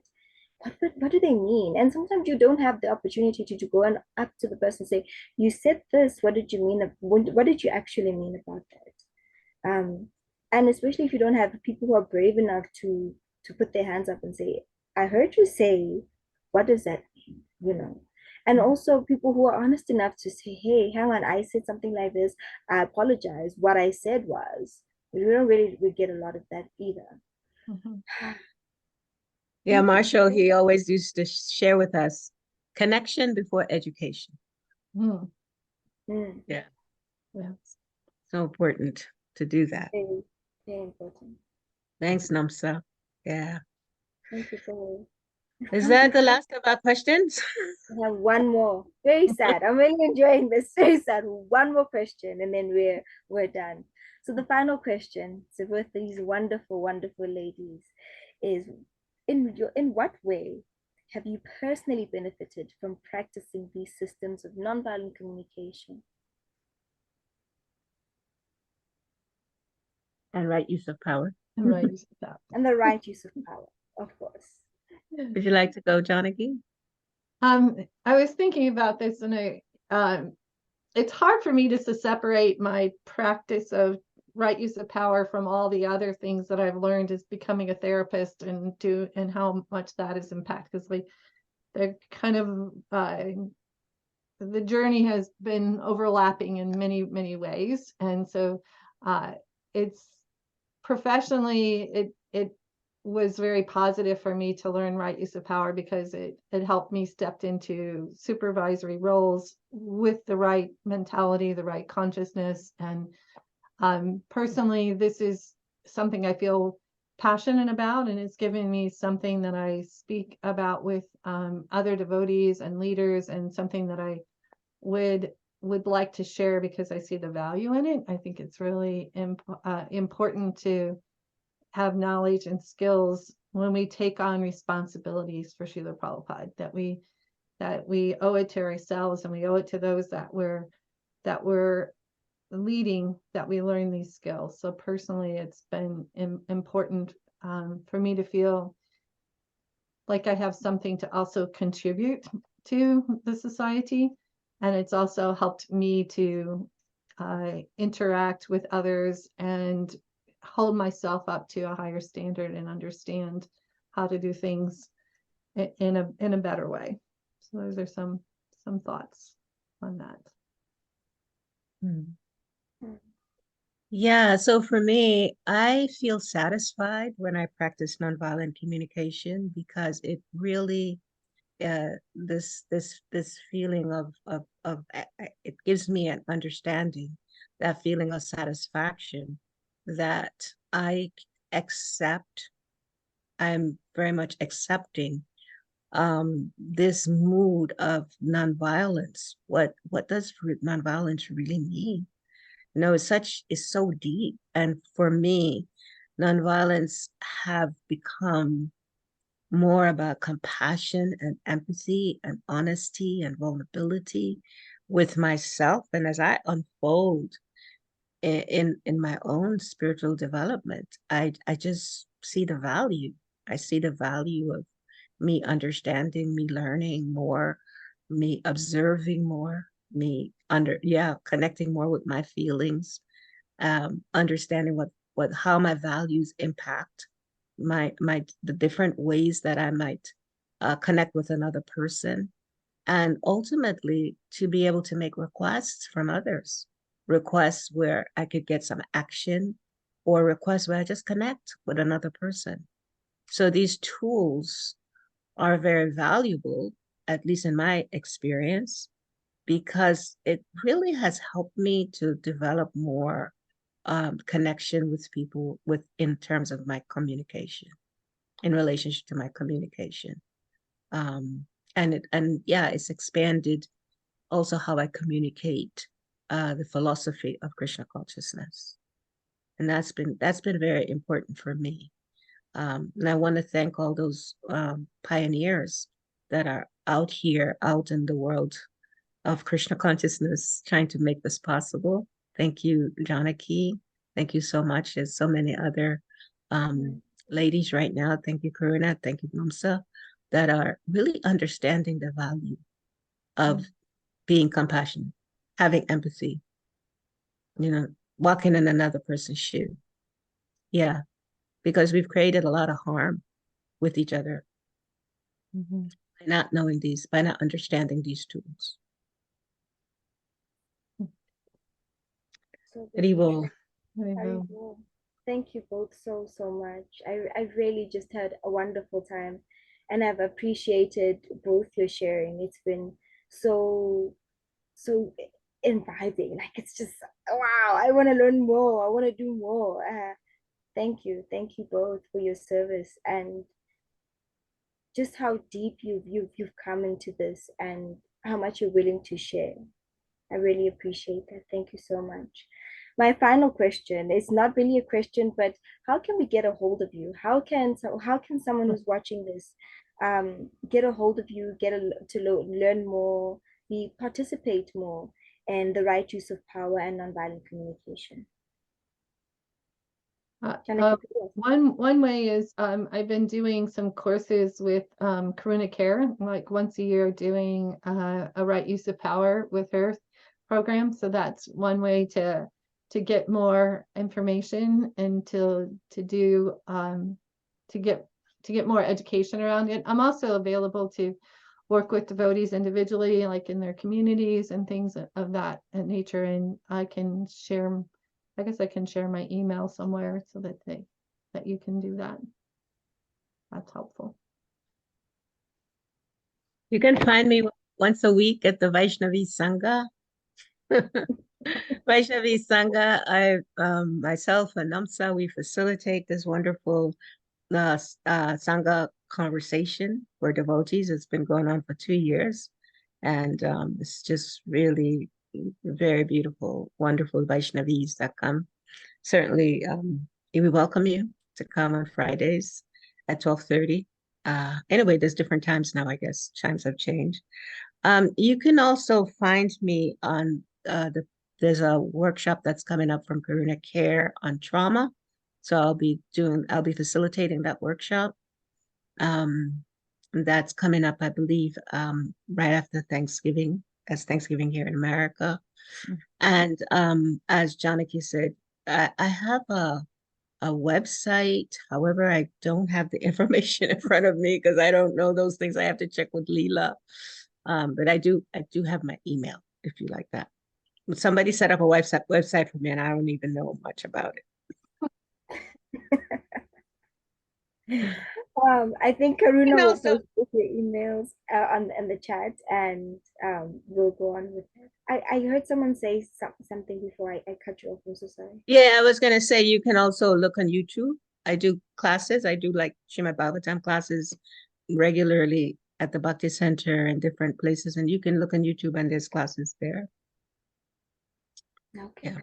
Speaker 1: what do they mean? And sometimes you don't have the opportunity to go and up to the person and say, you said this, what did you mean? What did you actually mean about that? And especially if you don't have people who are brave enough to put their hands up and say, I heard you say, what does that mean? You know? And also people who are honest enough to say, hey, hang on, I said something like this. I apologize. What I said was, we don't really we get a lot of that either.
Speaker 2: Yeah, Marshall, he always used to share with us connection before education.
Speaker 3: Mm.
Speaker 2: Yeah.
Speaker 3: Yeah.
Speaker 2: So important to do that.
Speaker 1: Very, very important.
Speaker 2: Thanks, Nomsa. Yeah.
Speaker 1: Thank you so much.
Speaker 2: Is that the last of our questions?
Speaker 1: I have one more. Very sad. I'm really enjoying this. Very sad. One more question, and then we're done. So the final question, so with these wonderful, wonderful ladies, is in what way have you personally benefited from practicing these systems of nonviolent communication?
Speaker 2: And right use of power.
Speaker 3: And right use of power.
Speaker 1: And the right use of power, of course.
Speaker 2: Would you like to go, Janaki?
Speaker 3: I was thinking about this, and it's hard for me just to separate my practice of right use of power from all the other things that I've learned as becoming a therapist and how much that has impacted. Because they're kind of the journey has been overlapping in many, many ways, and so it's professionally it was very positive for me to learn right use of power, because it helped me step into supervisory roles with the right mentality, the right consciousness. And personally, this is something I feel passionate about, and it's given me something that I speak about with other devotees and leaders, and something that I would like to share because I see the value in it. I think it's really important to have knowledge and skills when we take on responsibilities for Srila Prabhupada, that we owe it to ourselves, and we owe it to those that we're leading, that we learn these skills. So personally, it's been important for me to feel like I have something to also contribute to the society. And it's also helped me to interact with others and hold myself up to a higher standard and understand how to do things in a better way. So those are some thoughts on that.
Speaker 2: Yeah, so for me, I feel satisfied when I practice nonviolent communication, because it really this feeling of it gives me an understanding, that feeling of satisfaction that I accept. I'm very much accepting this mood of nonviolence. What does nonviolence really mean? You know, it's so deep. And for me, nonviolence have become more about compassion and empathy and honesty and vulnerability with myself. And as I unfold in my own spiritual development, I just see the value. I see the value of me understanding, me learning more, me observing more, me connecting more with my feelings, understanding how my values impact the different ways that I might connect with another person, and ultimately to be able to make requests from others, requests where I could get some action, or requests where I just connect with another person. So these tools are very valuable, at least in my experience, because it really has helped me to develop more connection with people in terms of my communication, in relationship to my communication. It's expanded also how I communicate the philosophy of Krishna consciousness. And that's been very important for me. And I want to thank all those pioneers that are out in the world of Krishna consciousness, trying to make this possible. Thank you, Janaki. Thank you so much. There's so many other ladies right now. Thank you, Karuna. Thank you, Nomsa, that are really understanding the value of being compassionate, having empathy, walking in another person's shoe. Yeah, because we've created a lot of harm with each other by not knowing these, by not understanding these tools.
Speaker 1: So
Speaker 2: Haribol.
Speaker 1: Haribol. Thank you both so, so much. I really just had a wonderful time, and I've appreciated both your sharing. It's been so, so inviting. Like, it's just, wow, I want to learn more. I want to do more. Thank you. Thank you both for your service and just how deep you've come into this and how much you're willing to share. I really appreciate that. Thank you so much. My final question is not really a question, but how can we get a hold of you? How can someone who's watching this get a hold of you, learn more, participate more in the right use of power and nonviolent communication?
Speaker 3: One way is I've been doing some courses with Karuna Care, like once a year, doing a right use of power with her program. So that's one way to get more information and to get more education around it. I'm also available to work with devotees individually, like in their communities and things of that nature. And I can share, I guess I can share my email somewhere so that you can do that. That's helpful.
Speaker 2: You can find me once a week at the Vaishnavi Sangha. Vaishnavi Sangha, myself and Nomsa, we facilitate this wonderful Sangha conversation for devotees. It's been going on for 2 years. And it's just really very beautiful, wonderful Vaishnavis that come. Certainly, we welcome you to come on Fridays at 12:30. Anyway, there's different times now, I guess. Times have changed. You can also find me on there's a workshop that's coming up from Karuna Care on trauma. So I'll be facilitating that workshop. That's coming up, I believe, right after Thanksgiving, as Thanksgiving here in America. And as Janaki said, I have a website. However, I don't have the information in front of me because I don't know those things. I have to check with Leela. But I do have my email if you like that. Somebody set up a website for me, and I don't even know much about it.
Speaker 1: I think Karuna will post your emails in the chat, and we'll go on with it. I heard someone say something before I cut you off. I'm so sorry.
Speaker 2: Yeah, I was gonna say you can also look on YouTube. I do classes. I do like Srimad Bhagavatam classes regularly at the Bhakti Center and different places, and you can look on YouTube and there's classes there.
Speaker 1: Okay. Yeah.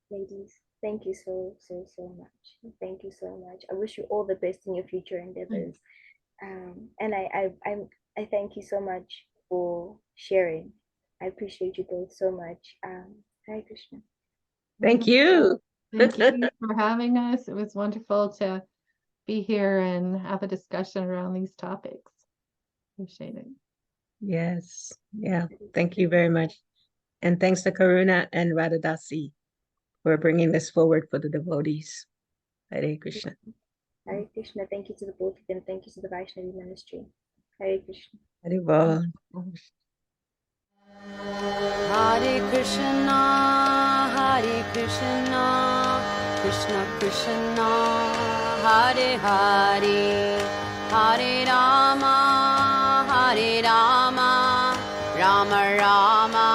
Speaker 1: Ladies, thank you so much. Thank you so much. I wish you all the best in your future endeavors. And I thank you so much for sharing. I appreciate you both so much. Hare Krishna.
Speaker 2: Thank you.
Speaker 3: Thank you for having us. It was wonderful to be here and have a discussion around these topics. Appreciate it.
Speaker 2: Yes. Yeah. Thank you very much. And thanks to Karuna and Radha-dasi for bringing this forward for the devotees. Hare Krishna.
Speaker 1: Hare Krishna. Thank you to the both of them. Thank you to the Vaishnavi ministry. Hare Krishna.
Speaker 2: Haribol.
Speaker 4: Hare Krishna, Krishna Krishna, Hare Hare, Hare Rama, Rama Rama,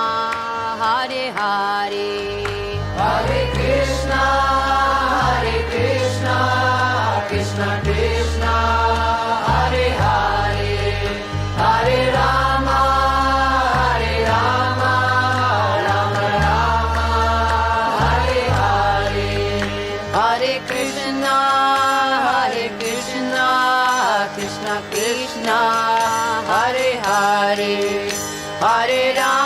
Speaker 4: Hare Hare. Hare Krishna, Krishna Krishna, Hare Hare, Hare Rama, Rama Rama, Hare Hare. Hare Krishna, Krishna Krishna, Hare Hare, Hare Rama.